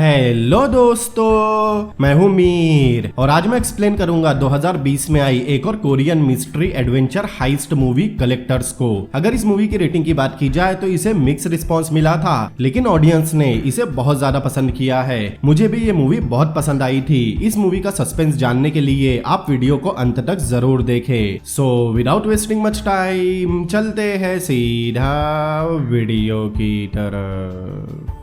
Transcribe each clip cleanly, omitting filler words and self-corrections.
Hello दोस्तों, मैं हूं मीर और आज मैं एक्सप्लेन करूंगा 2020 में आई एक और Korean mystery adventure heist movie collectors को। अगर इस मूवी की रेटिंग की बात की जाए तो इसे मिक्स रिस्पांस मिला था, लेकिन ऑडियंस ने इसे बहुत ज्यादा पसंद किया है। मुझे भी ये मूवी बहुत पसंद आई थी। इस मूवी का सस्पेंस जानने के लिए आप वीडियो को अंत तक जरूर देखें। So without wasting much time चलते हैं सीधा वीडियो की तरफ।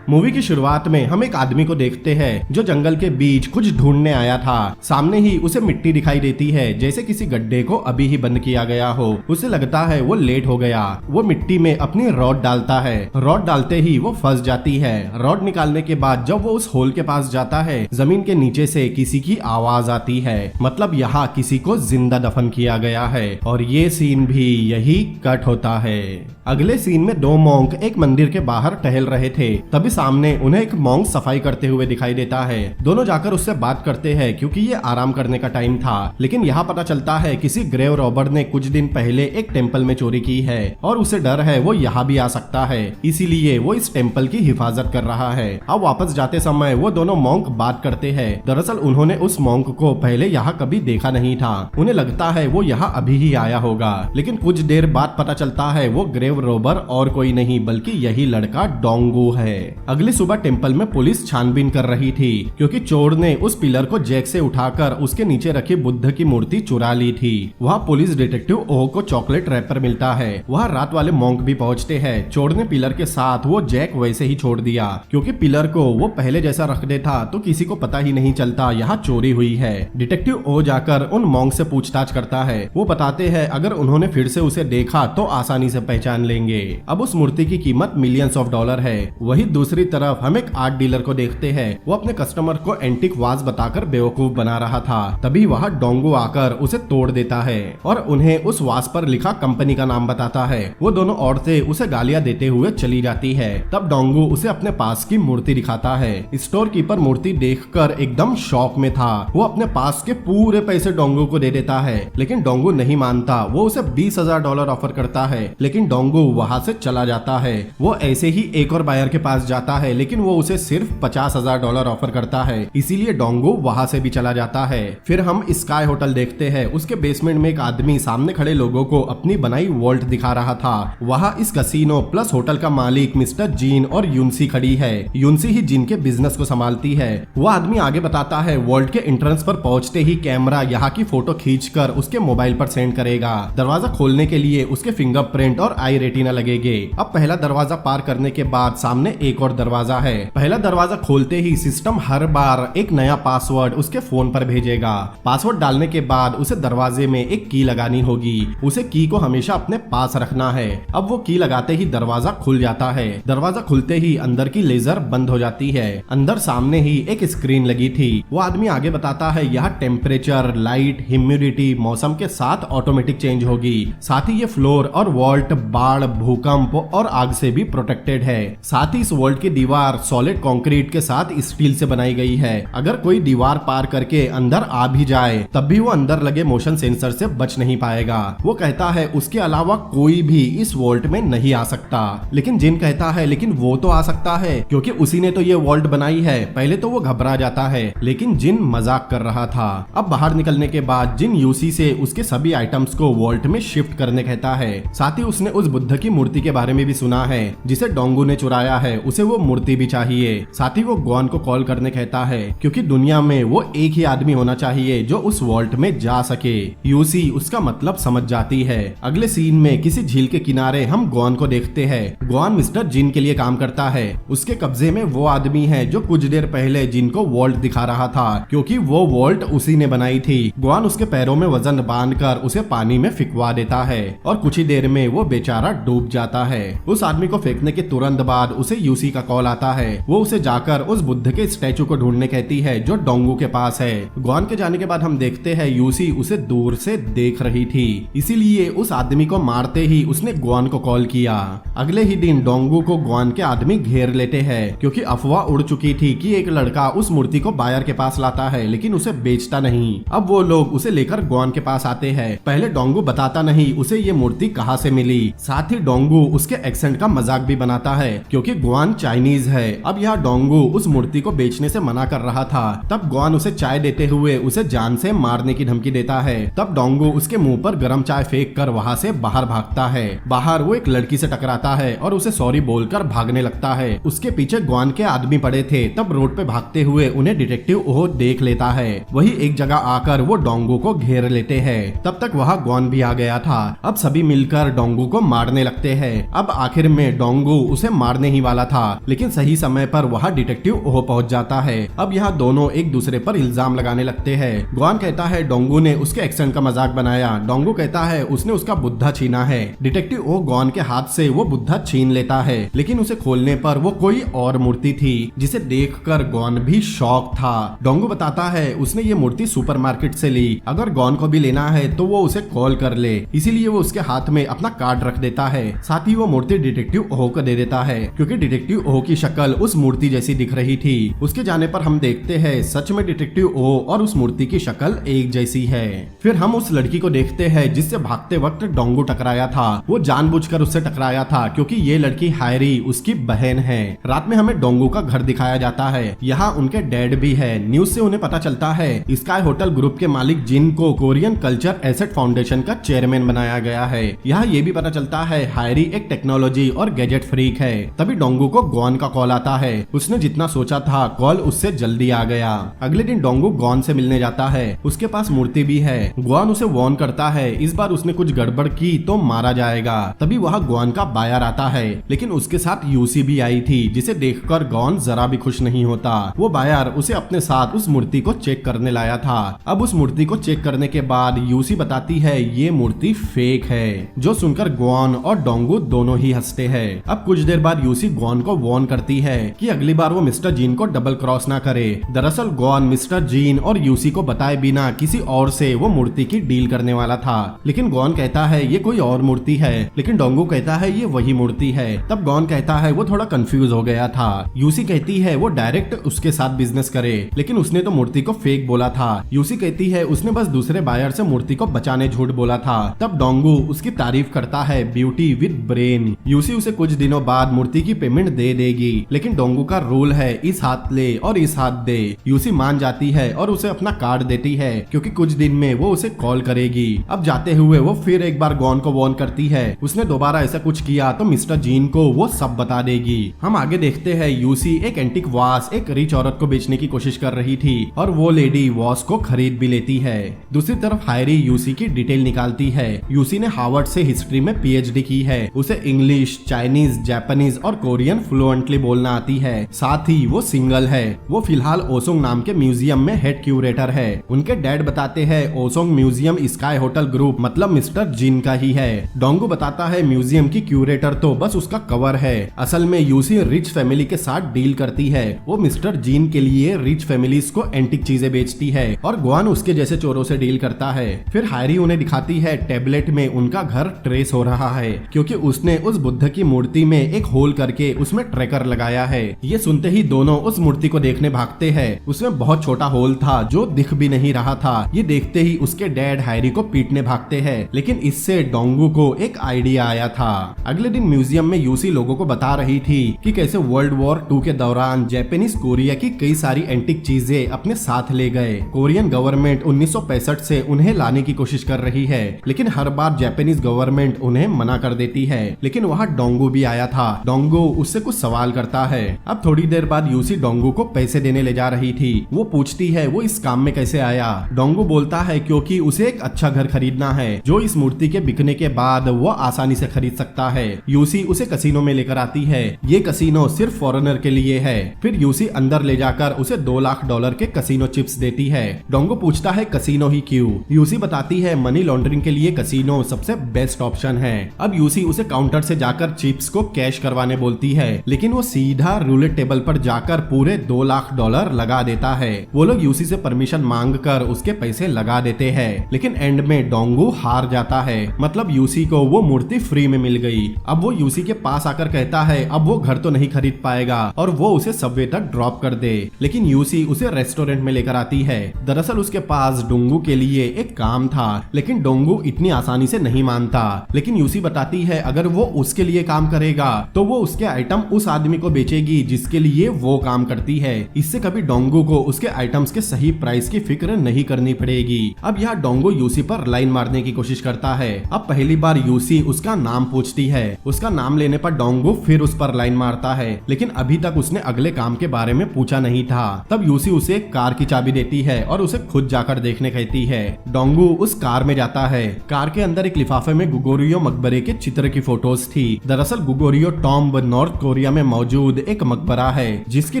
मूवी की शुरुआत में हम एक आदमी को देखते हैं जो जंगल के बीच कुछ ढूंढने आया था। सामने ही उसे मिट्टी दिखाई देती है, जैसे किसी गड्ढे को अभी ही बंद किया गया हो। उसे लगता है वो लेट हो गया। वो मिट्टी में अपनी रॉड डालता है। रॉड डालते ही वो फंस जाती है। रॉड निकालने के बाद जब वो उस होल के पास जाता है, जमीन के नीचे से किसी की आवाज आती है। मतलब यहाँ किसी को जिंदा दफन किया गया है और ये सीन भी यही कट होता है। अगले सीन में दो मॉन्क एक मंदिर के बाहर टहल रहे थे। तभी सामने उन्हें एक मॉन्क सफाई करते हुए दिखाई देता है। दोनों जाकर उससे बात करते हैं क्योंकि ये आराम करने का टाइम था। लेकिन यहाँ पता चलता है किसी ग्रेव रॉबर ने कुछ दिन पहले एक टेम्पल में चोरी की है और उसे डर है वो यहाँ भी आ सकता है, इसीलिए वो इस टेम्पल की हिफाजत कर रहा है। अब वापस जाते समय वो दोनों मॉन्क बात करते हैं। दरअसल उन्होंने उस मॉन्क को पहले यहाँ कभी देखा नहीं था। उन्हें लगता है वो यहाँ अभी ही आया होगा, लेकिन कुछ देर बाद पता चलता है वो ग्रेव रॉबर और कोई नहीं बल्कि यही लड़का डोंगू है। अगली सुबह टेम्पल में पुलिस छानबीन कर रही थी क्योंकि चोर ने उस पिलर को जैक से उठाकर उसके नीचे रखी बुद्ध की मूर्ति चुरा ली थी। वहाँ पुलिस डिटेक्टिव ओह को चॉकलेट रैपर मिलता है। वहाँ रात वाले मॉन्क भी पहुँचते हैं। चोर ने पिलर के साथ वो जैक वैसे ही छोड़ दिया क्योंकि पिलर को वो पहले जैसा रख दे था तो किसी को पता ही नहीं चलता यहाँ चोरी हुई है। डिटेक्टिव ओह जाकर उन मॉन्क से पूछताछ करता है। वो बताते हैं अगर उन्होंने फिर से उसे देखा तो आसानी से पहचान लेंगे। अब उस मूर्ति की कीमत मिलियंस ऑफ डॉलर है। वही दूसरी तरफ हम एक आर्ट डीलर को देखते हैं। वो अपने कस्टमर को एंटिक वाज बताकर बेवकूफ बना रहा था। तभी वहाँ डोंगू आकर उसे तोड़ देता है और उन्हें उस वाज पर लिखा कंपनी का नाम बताता है। वो दोनों औरतें उसे गालियां देते हुए चली जाती है। तब डोंगू उसे अपने पास की मूर्ति दिखाता है। स्टोर कीपर मूर्ति देखकर एकदम शॉक में था। वो अपने पास के पूरे पैसे डोंगू को दे देता है, लेकिन डोंगू नहीं मानता। वो उसे $20,000 ऑफर करता है, लेकिन डोंगू वहाँ से चला जाता है। वो ऐसे ही एक और बायर के पास जाता है, लेकिन वो उसे सिर्फ $50,000 ऑफर करता है, इसीलिए डोंगू वहां से भी चला जाता है। फिर हम स्काई होटल देखते हैं। उसके बेसमेंट में एक आदमी सामने खड़े लोगों को अपनी बनाई वॉल्ट दिखा रहा था। वहां इस कसीनो प्लस होटल का मालिक मिस्टर जीन और यूनसी खड़ी है। यूनसी ही जीन के बिजनेस को संभालती है। वो आदमी आगे बताता है वॉल्ट के एंट्रेंस पर पहुंचते ही कैमरा यहाँ की फोटो खींचकर उसके मोबाइल पर सेंड करेगा। दरवाजा खोलने के लिए उसके फिंगरप्रिंट और आई रेटिना लगेंगे। अब पहला दरवाजा पार करने के बाद सामने एक और दरवाजा है। पहला दरवाजा खोलते ही सिस्टम हर बार एक नया पासवर्ड उसके फोन पर भेजेगा। पासवर्ड डालने के बाद उसे दरवाजे में एक की लगानी होगी। उसे की को हमेशा अपने पास रखना है। अब वो की लगाते ही दरवाजा खुल जाता है। दरवाजा खुलते ही अंदर की लेजर बंद हो जाती है। अंदर सामने ही एक स्क्रीन लगी थी। वो आदमी आगे बताता है यहाँ टेम्परेचर, लाइट, ह्यूमिडिटी मौसम के साथ ऑटोमेटिक चेंज होगी। साथ ही ये फ्लोर और वॉल्ट बाढ़, भूकंप और आग से भी प्रोटेक्टेड है। साथ ही इस वॉल्ट की दीवार सॉलिड कंक्रीट के साथ स्टील से बनाई गई है। अगर कोई दीवार पार करके अंदर आ भी जाए तब भी वो अंदर लगे मोशन सेंसर से बच नहीं पाएगा। वो कहता है उसके अलावा कोई भी इस वॉल्ट में नहीं आ सकता। लेकिन जिन कहता है लेकिन वो तो आ सकता है क्योंकि उसी ने तो ये वॉल्ट बनाई है। पहले तो वो घबरा जाता है, लेकिन जिन मजाक कर रहा था। अब बाहर निकलने के बाद जिन यूसी से उसके सभी आइटम्स को वॉल्ट में शिफ्ट करने कहता है। साथ ही उसने उस बुद्ध की मूर्ति के बारे में भी सुना है जिसे डोंगू ने चुराया है। उसे वो मूर्ति भी चाहिए। साथ ही वो गॉन को कॉल करने कहता है क्योंकि दुनिया में वो एक ही आदमी होना चाहिए जो उस वॉल्ट में जा सके। यूसी उसका मतलब समझ जाती है। अगले सीन में किसी झील के किनारे हम गॉन को देखते हैं। गॉन मिस्टर जिन के लिए काम करता है। उसके कब्जे में वो आदमी है जो कुछ देर पहले जिन को वॉल्ट दिखा रहा था क्योंकि वो वॉल्ट उसी ने बनाई थी। गॉन उसके पैरों में वजन बांधकर उसे पानी में फिकवा देता है और कुछ ही देर में वो बेचारा द्वारा डूब जाता है। उस आदमी को फेंकने के तुरंत बाद उसे यूसी का कॉल आता है। वो उसे जाकर उस बुद्ध के स्टैचू को ढूंढने कहती है जो डोंगू के पास है। ग्वान के जाने के बाद हम देखते हैं यूसी उसे दूर से देख रही थी, इसीलिए उस आदमी को मारते ही उसने ग्वान को कॉल किया। अगले ही दिन डोंगू को ग्वान के आदमी घेर लेते हैं क्योंकि अफवाह उड़ चुकी थी कि एक लड़का उस मूर्ति को बायर के पास लाता है लेकिन उसे बेचता नहीं। अब वो लोग उसे लेकर ग्वान के पास आते हैं। पहले डोंगू बताता नहीं उसे ये मूर्ति कहाँ से मिली। साथ ही डोंगू उसके एक्सेंट का मजाक भी बनाता है क्योंकि ग्वान चाइनीज है। अब यहाँ डोंगू उस मूर्ति को बेचने से मना कर रहा था। तब ग्वान उसे चाय देते हुए उसे जान से मारने की धमकी देता है। तब डोंगू उसके मुंह पर गर्म चाय फेंक कर वहाँ से बाहर भागता है। बाहर वो एक लड़की से टकराता है और उसे सॉरी बोलकर भागने लगता है। उसके पीछे ग्वान के आदमी पड़े थे। तब रोड पे भागते हुए उन्हें डिटेक्टिव ओहो देख लेता है। वही एक जगह आकर वो डोंगू को घेर लेते हैं। तब तक वहाँ ग्वान भी आ गया था। अब सभी मिलकर डोंगू को मारने लगते हैं। अब आखिर में डोंगू उसे मारने ही वाला था लेकिन सही समय पर वहाँ डिटेक्टिव ओहो पहुँच जाता है। अब यहाँ दोनों एक दूसरे पर इल्जाम लगाने लगते हैं। ग्वान कहता है डोंगू ने उसके एक्सेंट का मजाक बनाया। डोंगू कहता है उसने उसका बुद्धा छीना है। डिटेक्टिव ओ ग्वान के हाथ से वो बुद्धा छीन लेता है लेकिन उसे खोलने पर वो कोई और मूर्ति थी जिसे देखकर ग्वान भी शॉक था। डोंगू बताता है उसने ये मूर्ति सुपरमार्केट से ली। अगर ग्वान को भी लेना है तो वो उसे कॉल कर ले, इसीलिए वो उसके हाथ में अपना कार्ड रख देता है। साथ ही वो मूर्ति डिटेक्टिव ओहो को दे देता है क्योंकि डिटेक्टिव ओहो की शक्ल उस मूर्ति जैसी दिख रही थी। उसके जाने पर हम देखते हैं सच में डिटेक्टिव ओहो और उस मूर्ति की शक्ल एक जैसी है। फिर हम उस लड़की को देखते हैं जिससे भागते वक्त डोंगू टकराया था। वो जानबूझकर उससे टकराया था क्योंकि ये लड़की हायरी उसकी बहन है। रात में हमें डोंगू का घर दिखाया जाता है। यहाँ उनके डैड भी है। न्यूज से उन्हें पता चलता है स्काई होटल ग्रुप के मालिक जिन को कोरियन कल्चर एसेट फाउंडेशन का चेयरमैन बनाया गया है। यहाँ ये भी पता चलता है हायरी एक टेक्नोलॉजी और गैजेट फ्रीक है। तभी डोंगू को ग्वान का कॉल आता है। उसने जितना सोचा था कॉल उससे जल्दी आ गया। अगले दिन डोंगू ग्वान से मिलने जाता है। उसके पास मूर्ति भी है। ग्वान उसे वार्न करता है इस बार उसने कुछ गड़बड़ की तो मारा जाएगा। तभी वहाँ ग्वान का बायर आता है लेकिन उसके साथ यूसी भी आई थी जिसे देखकर ग्वान जरा भी खुश नहीं होता। वो बायर उसे अपने साथ उस मूर्ति को चेक करने लाया था। अब उस मूर्ति को चेक करने के बाद यूसी बताती है ये मूर्ति फेक है, जो सुनकर ग्वान और डोंगू दोनों ही हंसते हैं। अब कुछ देर बाद यूसी ग्वान को वार्न करती है कि अगली बार वो मिस्टर जीन को डबल क्रॉस ना करे। दरअसल ग्वान मिस्टर जीन और यूसी को बताए बिना किसी और से वो मूर्ति की डील करने वाला था लेकिन ग्वान कहता है ये कोई और मूर्ति है लेकिन डोंगू कहता है ये वही मूर्ति है। तब ग्वान कहता है वो थोड़ा कंफ्यूज हो गया था। यूसी कहती है वो डायरेक्ट उसके साथ बिजनेस करे लेकिन उसने तो मूर्ति को फेक बोला था। यूसी कहती है उसने बस दूसरे बायर से मूर्ति को बचाने झूठ बोला था। तब डोंगू उसकी तारीफ करता है ब्यूटी विद ब्रेन। यूसी उसे कुछ दिनों बाद मूर्ति की पेमेंट दे देगी लेकिन डोंगू का रूल है इस हाथ ले और इस हाथ दे। यूसी मान जाती है और उसे अपना कार्ड देती है क्योंकि कुछ दिन में वो उसे कॉल करेगी। अब जाते हुए वो फिर एक बार ग्वान को वार्न करती है उसने दोबारा ऐसा कुछ किया तो मिस्टर जीन को वो सब बता देगी। हम आगे देखते हैं यूसी एक एंटिक वास एक रिच औरत को बेचने की कोशिश कर रही थी और वो लेडी वास को खरीद भी लेती है। दूसरी तरफ हायरी यूसी की डिटेल निकालती है। यूसी ने हार्वर्ड से हिस्ट्री में पीएचडी की है। उसे इंग्लिश, चाइनीज, जापानीज और कोरियन फ्लुएंटली बोलना आती है। साथ ही वो सिंगल है। वो फिलहाल ओसोंग नाम के म्यूजियम में हेड क्यूरेटर है। उनके डैड बताते हैं ओसोंग म्यूजियम स्काई होटल ग्रुप मतलब मिस्टर जिन का ही है। डोंगू बताता है म्यूजियम की क्यूरेटर तो बस उसका कवर है। असल में यूसी रिच फैमिली के साथ डील करती है। वो मिस्टर जिन के लिए रिच फैमिलीज को एंटिक चीजें बेचती है और ग्वान उसके जैसे चोरों से डील करता है। फिर हायरी उन्हें दिखाती है टैबलेट में उनका घर ट्रेस हो रहा है क्योंकि उसने उस बुद्ध की मूर्ति में एक होल करके उसमें ट्रैकर लगाया है। ये सुनते ही दोनों उस मूर्ति को देखने भागते हैं। उसमें बहुत छोटा होल था जो दिख भी नहीं रहा था। ये देखते ही उसके डैड हायरी को पीटने भागते हैं लेकिन इससे डोंगू को एक आइडिया आया था। अगले दिन म्यूजियम में यूसी लोगों को बता रही थी कि कैसे वर्ल्ड वॉर 2 के दौरान जापानीज कोरिया की कई सारी एंटिक चीजें अपने साथ ले गए। कोरियन गवर्नमेंट 1965 से उन्हें लाने की कोशिश कर रही है लेकिन हर बार जापानीज गवर्नमेंट उन्हें मना कर देती है। लेकिन वहाँ डोंगू भी आया था। डोंगू उससे कुछ सवाल करता है। अब थोड़ी देर बाद यूसी डोंगू को पैसे देने ले जा रही थी। वो पूछती है वो इस काम में कैसे आया। डोंगू बोलता है क्योंकि उसे एक अच्छा घर खरीदना है जो इस मूर्ति के बिकने के बाद वो आसानी से खरीद सकता है। यूसी उसे कसिनो में लेकर आती है। ये कसिनो सिर्फ फॉरेनर के लिए है। फिर यूसी अंदर ले जाकर उसे $2 लाख के कसिनो चिप्स देती है। डोंगू पूछता है कसिनो ही क्यों। यूसी बताती है मनी लॉन्ड्रिंग के लिए कसिनो सबसे बेस्ट ऑप्शन है। अब यूसी उसे काउंटर से जाकर चिप्स को कैश करवाने बोलती है, लेकिन वो सीधा रूलेट टेबल पर जाकर पूरे $2 लाख लगा देता है। वो लोग यूसी से परमिशन मांग कर उसके पैसे लगा देते हैं, लेकिन एंड में डोंगू हार जाता है। मतलब यूसी को वो मूर्ति फ्री में मिल गई। अब वो यूसी के पास आकर कहता है अब वो घर तो नहीं खरीद पाएगा और वो उसे सबवे तक ड्रॉप कर दे, लेकिन यूसी उसे रेस्टोरेंट में लेकर आती है। दरअसल उसके पास डोंगू के लिए एक काम था, लेकिन डोंगू इतनी आसानी से नहीं मानता। लेकिन यूसी बताती है अगर वो उसके लिए काम करेगा तो वो उसके आइटम उस आदमी को बेचेगी जिसके लिए वो काम करती है। इससे कभी डोंगू को उसके आइटम्स के सही प्राइस की फिक्र नहीं करनी पड़ेगी। अब यहाँ डोंगू यूसी पर लाइन मारने की कोशिश करता है। अब पहली बार यूसी उसका नाम पूछती है। उसका नाम लेने पर डोंगू फिर उस पर लाइन मारता है, लेकिन अभी तक उसने अगले काम के बारे में पूछा नहीं था। तब यूसी उसे एक कार की चाबी देती है और उसे खुद जाकर देखने कहती है। डोंगू उस कार में जाता है। कार के अंदर एक लिफाफे में गुगोरियो मकबरे के चित्र की फोटोज थी। दरअसल गुगोरियो टॉम्ब नॉर्थ कोरिया में मौजूद एक मकबरा है जिसकी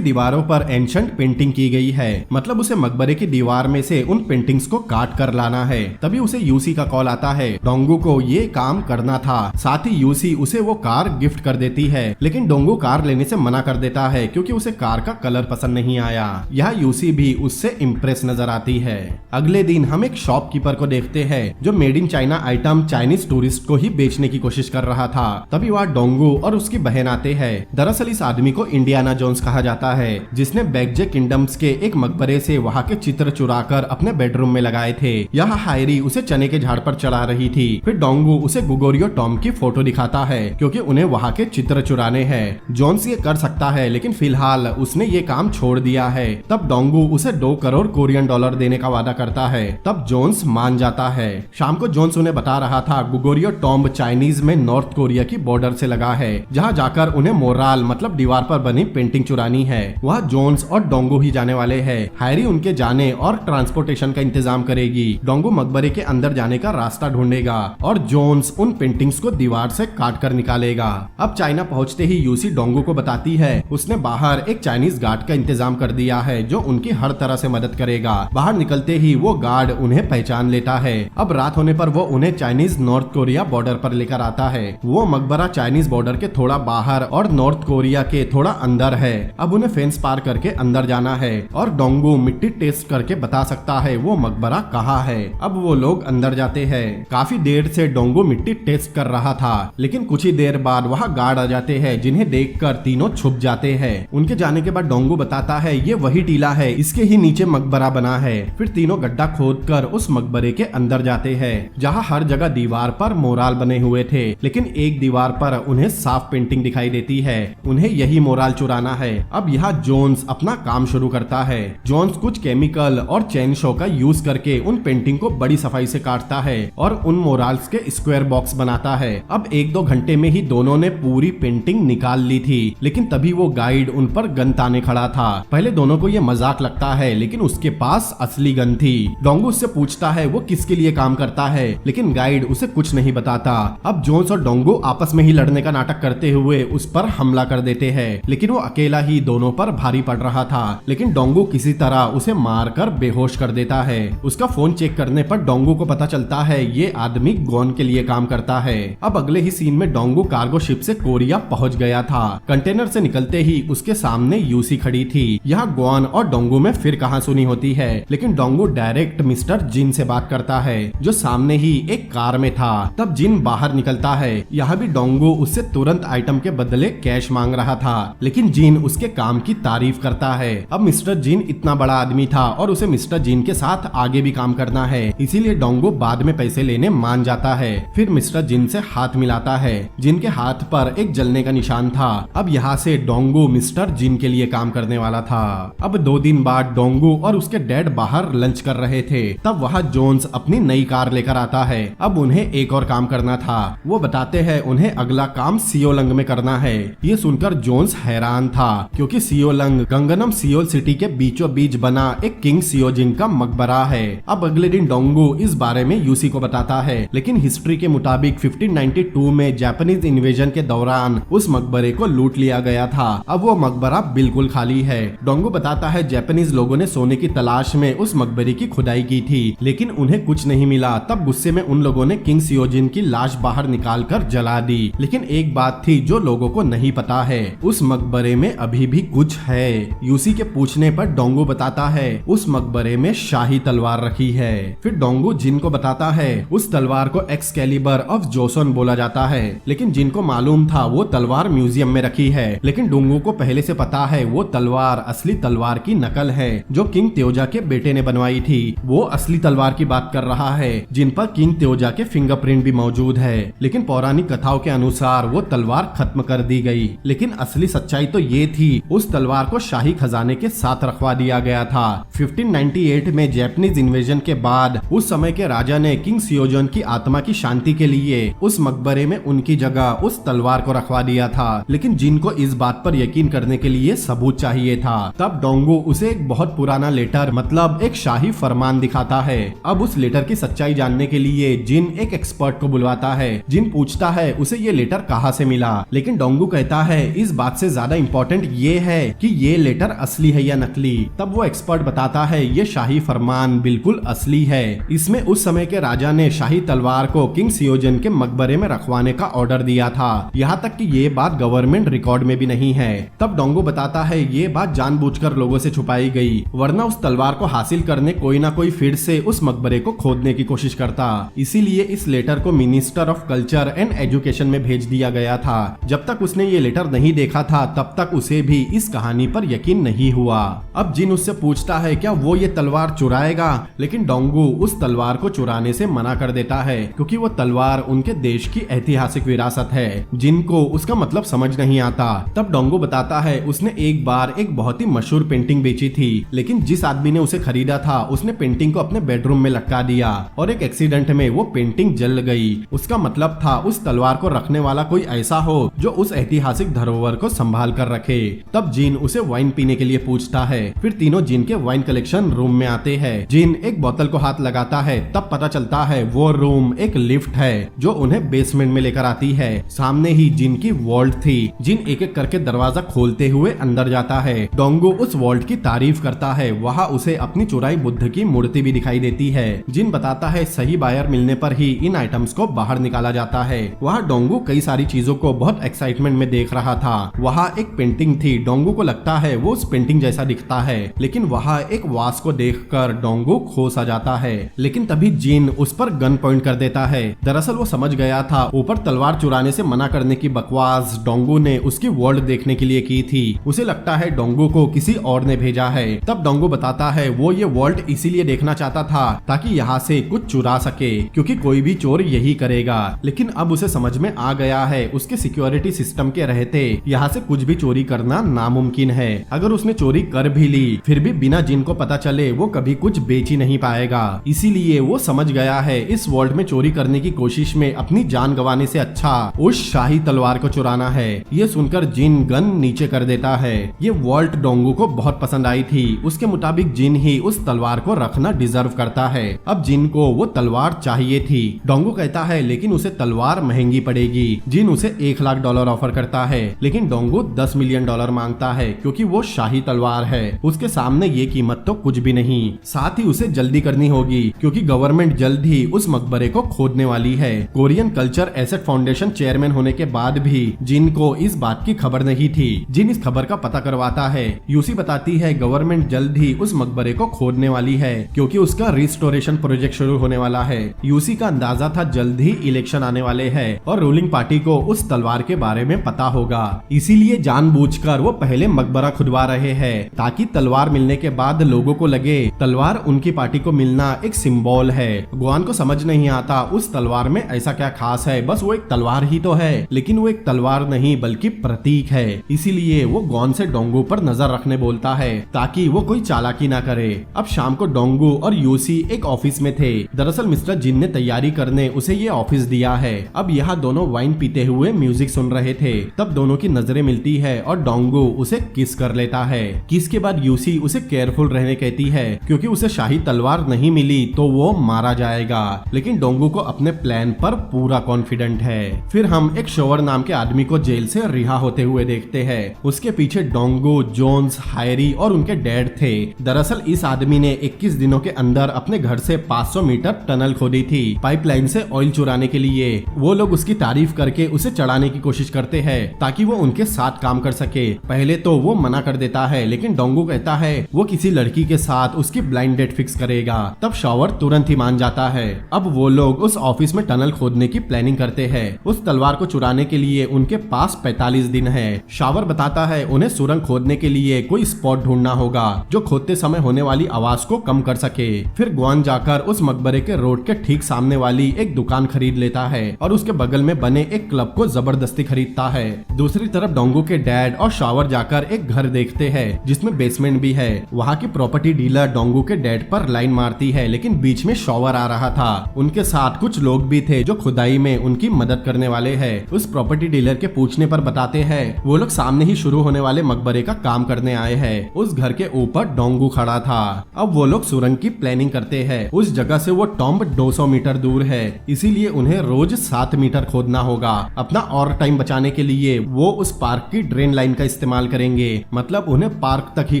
दीवारों पर एंशंट पेंटिंग की गई है। मतलब उसे मकबरे की दीवार में से उन पेंटिंग्स को काट कर लाना है। तभी उसे यूसी का कॉल आता है। डोंगू को ये काम करना था। साथ ही यूसी उसे वो कार गिफ्ट कर देती है, लेकिन डोंगू कार लेने से मना कर देता है क्योंकि उसे कार का कलर पसंद नहीं आया। यह यूसी भी उससे इम्प्रेस नजर आती है। अगले दिन हम एक शॉपकीपर को देखते हैं जो made in China item Chinese tourist को ही बेचने की कोशिश कर रहा था। तभी वहाँ डोंगू और उसकी बहन आते हैं। दरअसल इस आदमी को इंडियाना जोन्स कहा जाता है, जिसने बैकजे किंगडम्स के एक मकबरे से वहाँ के चित्र चुराकर अपने बेडरूम में लगाए थे। यहाँ हायरी उसे चने के झाड़ पर चढ़ा रही थी। फिर डोंगू उसे गुगोरियो टॉम की फोटो दिखाता है क्योंकि उन्हें वहाँ के चित्र चुराने हैं। जोन्स ये कर सकता है, लेकिन फिलहाल उसने ये काम छोड़ दिया है। तब डोंगू उसे $2 करोड़ कोरियन डॉलर देने का वादा करता है। तब जोन्स मान जाता है। शाम को जोन्स उन्हें बता रहा था गुगोरियो टॉम्ब चाइनीज में नॉर्थ कोरिया की बॉर्डर से लगा है, जहाँ जाकर उन्हें मोराल मतलब दीवार पर बनी पेंटिंग चुरानी है। वह जोन्स और डोंगू ही जाने वाले हैं। हैरी उनके जाने और ट्रांसपोर्टेशन का इंतजाम करेगी। डोंगू मकबरे के अंदर जाने का रास्ता ढूंढेगा और जोन्स उन पेंटिंग्स को दीवार से काट कर निकालेगा। अब चाइना पहुंचते ही यूसी डोंगू को बताती है उसने बाहर एक चाइनीज गार्ड का इंतजाम कर दिया है जो उनकी हर तरह से मदद करेगा। बाहर निकलते ही वो गार्ड उन्हें पहचान लेता है। अब रात होने पर वो उन्हें चाइनीज नॉर्थ कोरिया बॉर्डर पर लेकर आता है। वो मकबरा चाइनीज बॉर्डर के थोड़ा बाहर और नॉर्थ कोरिया के थोड़ा अंदर है। अब उन्हें फेंस पार करके अंदर जाना है और डोंगू मिट्टी टेस्ट करके बता सकता है वो मकबरा कहाँ है। अब वो लोग अंदर जाते हैं। काफी देर से डोंगू मिट्टी टेस्ट कर रहा था, लेकिन कुछ ही देर बाद वहाँ गार्ड आ जाते हैं जिन्हें देखकर तीनों छुप जाते हैं। उनके जाने के बाद डोंगू बताता है ये वही टीला है, इसके ही नीचे मकबरा बना है। फिर तीनों गड्ढा खोदकर उस मकबरे के अंदर जाते हैं, जहाँ हर जगह दीवार पर मोराल बने हुए थे, लेकिन एक दीवार पर उन्हें साफ पेंटिंग दिखाई देती है। उन्हें यही मोराल चुराना है। अब यहाँ जोन्स अपना काम शुरू करता है। जोन्स कुछ केमिकल और चेन शो का यूज करके उन पेंटिंग को बड़ी सफाई से काटता है और उन मोराल्स के स्क्वायर बॉक्स बनाता है। अब 1-2 घंटे में ही दोनों ने पूरी पेंटिंग निकाल ली थी, लेकिन तभी वो गाइड उन पर गन ताने खड़ा था। पहले दोनों को ये मजाक लगता है, लेकिन उसके पास असली गन थी। डोंगू उससे पूछता है वो किसके लिए काम करता है, लेकिन गाइड उसे कुछ नहीं बताता। अब जोन्स और डोंगू आपस में ही लड़ने का नाटक करते हुए उस पर हमला कर देते हैं, लेकिन वो अकेला ही दोनों पर भारी पड़ रहा था। लेकिन डोंगू किसी तरह उसे मारकर बेहोश कर देता है। उसका फोन चेक करने पर डोंगू को पता चलता है ये आदमी गॉन के लिए काम करता है। अब अगले ही सीन में डोंगू कार्गो शिप से कोरिया पहुंच गया था। कंटेनर से निकलते ही उसके सामने यूसी खड़ी थी। यहाँ गॉन और डोंगू में फिर कहासुनी होती है, लेकिन डोंगू डायरेक्ट मिस्टर जिन से बात करता है जो सामने ही एक कार में था। तब जिन बाहर निकलता है। यहाँ भी डोंगू उससे तुरंत आइटम के बदले कैश मांग रहा था, लेकिन जिन उसके काम की तारीफ करता है। अब मिस्टर जिन इतना बड़ा आदमी था और उसे मिस्टर जिन के साथ आगे भी काम करना है, इसीलिए डोंगू बाद में पैसे लेने मान जाता है। फिर मिस्टर जिन से हाथ मिलाता है। जिन के हाथ पर एक जलने का निशान था। अब यहाँ से डोंगू मिस्टर जिन के लिए काम करने वाला था। अब 2 दिन बाद डोंगू और उसके डैड बाहर लंच कर रहे थे। तब वहाँ जोन्स अपनी नई कार लेकर आता है। अब उन्हें एक और काम करना था। वो बताते हैं उन्हें अगला काम सियोलंग में करना है। ये सुनकर जोन्स हैरान था, क्योंकि सियोलंग गंगनम सियोल सिटी के बीचों बीच बना एक किंग सियोजिन का मकबरा है। अब अगले दिन डोंगू इस बारे में यूसी को बताता है, लेकिन हिस्ट्री के मुताबिक 1592 में जापानीज इन्वेजन के दौरान उस मकबरे को लूट लिया गया था। अब वो मकबरा बिल्कुल खाली है। डोंगू बताता है जापानीज लोगों ने सोने की तलाश में उस मकबरे की खुदाई की थी, लेकिन उन्हें कुछ नहीं मिला। तब गुस्से में उन लोगों ने किंग सियोजिन की लाश बाहर निकालकर जला दी। लेकिन एक बात थी जो लोगों को नहीं पता है, उस मकबरे में अभी भी कुछ है। यूसी के पूछने पर डोंगो बताता है उस मकबरे में शाही तलवार रखी है। फिर डोंगो जिन को बताता है उस तलवार को एक्सकैलिबर ऑफ जोसन बोला जाता है। लेकिन जिन को मालूम था वो तलवार म्यूजियम में रखी है, लेकिन डोंगो को पहले से पता है वो तलवार असली तलवार की नकल है जो किंग त्योजा के बेटे ने बनवाई थी। वो असली तलवार की बात कर रहा है जिन पर किंग त्योजा के फिंगरप्रिंट भी मौजूद है। लेकिन पौराणिक कथाओं के अनुसार वो तलवार खत्म कर दी गई। लेकिन असली सच्चाई तो ये थी उस तलवार को शाही खजाने के साथ रखवा दिया गया था। 1598 में जैपनीज इन्वेजन के बाद उस समय के राजा ने किंग सियोजन की आत्मा की शांति के लिए उस मकबरे में उनकी जगह उस तलवार को रखवा दिया था। लेकिन जिन को इस बात पर यकीन करने के लिए सबूत चाहिए था। तब डोंगो उसे एक बहुत पुराना लेटर मतलब एक शाही फरमान दिखाता है। अब उस लेटर की सच्चाई जानने के लिए जिन एक एक्सपर्ट को बुलवाता है। जिन पूछता है उसे ये लेटर कहाँ से मिला, लेकिन डोंगो कहता है इस बात से ज्यादा इम्पोर्टेंट ये है कि ये लेटर असली है या नकली। तब वो एक्सपर्ट बताता है ये शाही फरमान बिल्कुल असली है। इसमें उस समय के राजा ने शाही तलवार को किंग सियोजन के मकबरे में रखवाने का ऑर्डर दिया था। यहाँ तक कि ये बात गवर्नमेंट रिकॉर्ड में भी नहीं है। तब डोंगो बताता है ये बात जानबूझकर लोगों से छुपाई गई, वरना उस तलवार को हासिल करने कोई ना कोई फिर से उस मकबरे को खोदने की कोशिश करता। इसीलिए इस लेटर को minister of culture and education में भेज दिया गया था। जब तक उसने ये लेटर नहीं देखा था तब तक उसे भी इस कहानी पर यकीन नहीं हुआ। अब जिन उससे पूछता है क्या वो ये तलवार चुराएगा, लेकिन डोंगो उस तलवार को चुराने से मना कर देता है क्योंकि वो तलवार उनके देश की ऐतिहासिक विरासत है जिनको उसका मतलब समझ नहीं आता। तब डोंगो बताता है उसने एक बार एक बहुत ही मशहूर पेंटिंग बेची थी, लेकिन जिस आदमी ने उसे खरीदा था उसने पेंटिंग को अपने बेडरूम में लटका दिया और एक एक्सीडेंट में वो पेंटिंग जल गई। उसका मतलब था उस तलवार को रखने वाला कोई ऐसा हो जो उस ऐतिहासिक धरोहर को संभाल कर रखे। तब जिन उसे वाइन पीने के लिए पूछता है। फिर तीनों जिन के वाइन कलेक्शन रूम में आते हैं। जिन एक बोतल को हाथ लगाता है, तब पता चलता है वो रूम एक लिफ्ट है जो उन्हें बेसमेंट में लेकर आती है। सामने ही जिन की वॉल्ट थी। जिन एक एक करके दरवाजा खोलते हुए अंदर जाता है। डोंगो उस वॉल्ट की तारीफ करता है। वहाँ उसे अपनी चुराई बुद्ध की मूर्ति भी दिखाई देती है। जिन बताता है सही बायर मिलने पर ही इन आइटम्स को बाहर निकाला जाता है। वहाँ डोंगो कई सारी चीजों को बहुत एक्साइटमेंट में देख रहा था। वहाँ एक पेंटिंग थी। डोंगो को लगता है वो उस पेंटिंग जैसा दिखता है, लेकिन वहाँ एक वास को देखकर डोंगो खोस आ जाता है। लेकिन तभी जिन उस पर गन पॉइंट कर देता है। दरअसल वो समझ गया था ऊपर तलवार चुराने से मना करने की बकवास डोंगो ने उसकी वॉल्ट देखने के लिए की थी। उसे लगता है डोंगो को किसी और ने भेजा है। तब डोंगो बताता है वो ये वॉल्ट इसीलिए देखना चाहता था ताकि यहाँ से कुछ चुरा सके, क्योंकि कोई भी चोर यही करेगा। लेकिन अब उसे समझ में आ गया है उसके सिक्योरिटी सिस्टम के रहते यहाँ से कुछ भी चोरी करना नामुमकिन है। अगर उसने चोरी कर भी ली फिर भी बिना जिन को पता चले वो कभी कुछ बेच ही नहीं पाएगा। इसीलिए वो समझ गया है इस वॉल्ट में चोरी करने की कोशिश में अपनी जान गंवाने से अच्छा उस शाही तलवार को चुराना है। ये सुनकर जिन गन नीचे कर देता है। ये वॉल्ट डोंगो को बहुत पसंद आई थी। उसके मुताबिक जिन ही उस तलवार को रखना डिजर्व करता है। अब जिन को वो तलवार चाहिए थी। डोंगो कहता है लेकिन उसे तलवार महंगी पड़ेगी। जिन उसे $1,00,000 ऑफर करता है, लेकिन डोंगो $10 मिलियन मांगता है क्योंकि वो शाही तलवार है। उसके सामने ये कीमत तो कुछ भी नहीं। साथ ही उसे जल्दी करनी होगी क्योंकि गवर्नमेंट जल्द ही उस मकबरे को खोदने वाली है। Korean culture asset foundation chairman होने के बाद भी जिन को इस बात की खबर नहीं थी। जिन इस खबर का पता करवाता है। यूसी बताती है गवर्नमेंट जल्द ही उस मकबरे को खोदने वाली है क्योंकि उसका रिस्टोरेशन प्रोजेक्ट शुरू होने वाला है। यूसी का अंदाजा था जल्द ही इलेक्शन आने वाले हैं और रूलिंग पार्टी को उस तलवार के बारे में पता होगा। इसीलिए जानबूझकर वो पहले मकबरा खुदवा रहे हैं ताकि तलवार मिलने के बाद लोगों को लगे तलवार उनकी पार्टी को मिलना एक सिंबल है। गुआन को समझ नहीं आता उस तलवार में ऐसा क्या खास है, बस वो एक तलवार ही तो है। लेकिन वो एक तलवार नहीं बल्कि प्रतीक है। इसीलिए वो गॉन से डोंगो पर नजर रखने बोलता है ताकि वो कोई चालाकी ना करे। अब शाम को डोंगो और यूसी एक ऑफिस में थे। दरअसल मिस्टर जिन ने तैयारी करने उसे ये ऑफिस दिया है। अब यहाँ दोनों वाइन पीते हुए म्यूजिक सुन रहे थे। तब दोनों की नजरें मिलती है और डोंगो उसे किस कर लेता है। किस के बाद यूसी उसे केयरफुल रहने कहती है क्योंकि उसे शाही तलवार नहीं मिली तो वो मारा जाएगा। लेकिन डोंगो को अपने प्लान पर पूरा कॉन्फिडेंट है। फिर हम एक शोवर नाम के आदमी को जेल से रिहा होते हुए देखते हैं। उसके पीछे डोंगो, जोन्स, हायरी और उनके डैड थे। दरअसल इस आदमी ने 21 दिनों के अंदर अपने घर से 500 मीटर टनल खोदी थी पाइपलाइन से ऑयल चुराने के के लिए। वो लोग उसकी तारीफ करके उसे चढ़ाने की कोशिश करते हैं ताकि वो उनके साथ काम कर सके। पहले तो वो मना कर देता है, लेकिन डोंगो कहता है वो किसी लड़की के साथ उसकी ब्लाइंड डेट फिक्स करेगा। तब शॉवर तुरंत ही मान जाता है। अब वो लोग उस ऑफिस में टनल खोदने की प्लानिंग करते हैं। उस तलवार को चुराने के लिए उनके पास 45 दिन है। शॉवर बताता है उन्हें सुरंग खोदने के लिए कोई स्पॉट ढूंढना होगा जो खोदते समय होने वाली आवाज को कम कर सके। फिर ग्वान जाकर उस मकबरे के रोड के ठीक सामने वाली एक दुकान खरीद लेता है और उसके बगल में बने एक क्लब को जबरदस्ती खरीदता है। दूसरी तरफ डोंगो के डैड और शॉवर जाकर एक घर देखते हैं जिसमें बेसमेंट भी है। वहाँ की प्रॉपर्टी डीलर डोंगो के डैड पर लाइन मारती है, लेकिन बीच में शॉवर आ रहा था। उनके साथ कुछ लोग भी थे जो खुदाई में उनकी मदद करने वाले हैं। उस प्रॉपर्टी डीलर के पूछने पर बताते हैं वो लोग सामने ही शुरू होने वाले मकबरे का काम करने आए हैं। उस घर के ऊपर डोंगो खड़ा था। अब वो लोग सुरंग की प्लानिंग करते हैं। उस जगह से वो टॉम्ब 200 मीटर दूर है, इसीलिए उन्हें रोज 7 मीटर खोदना होगा। अपना और टाइम बचाने के लिए वो उस पार्क की ड्रेन लाइन का इस्तेमाल करेंगे, मतलब उन्हें पार्क तक ही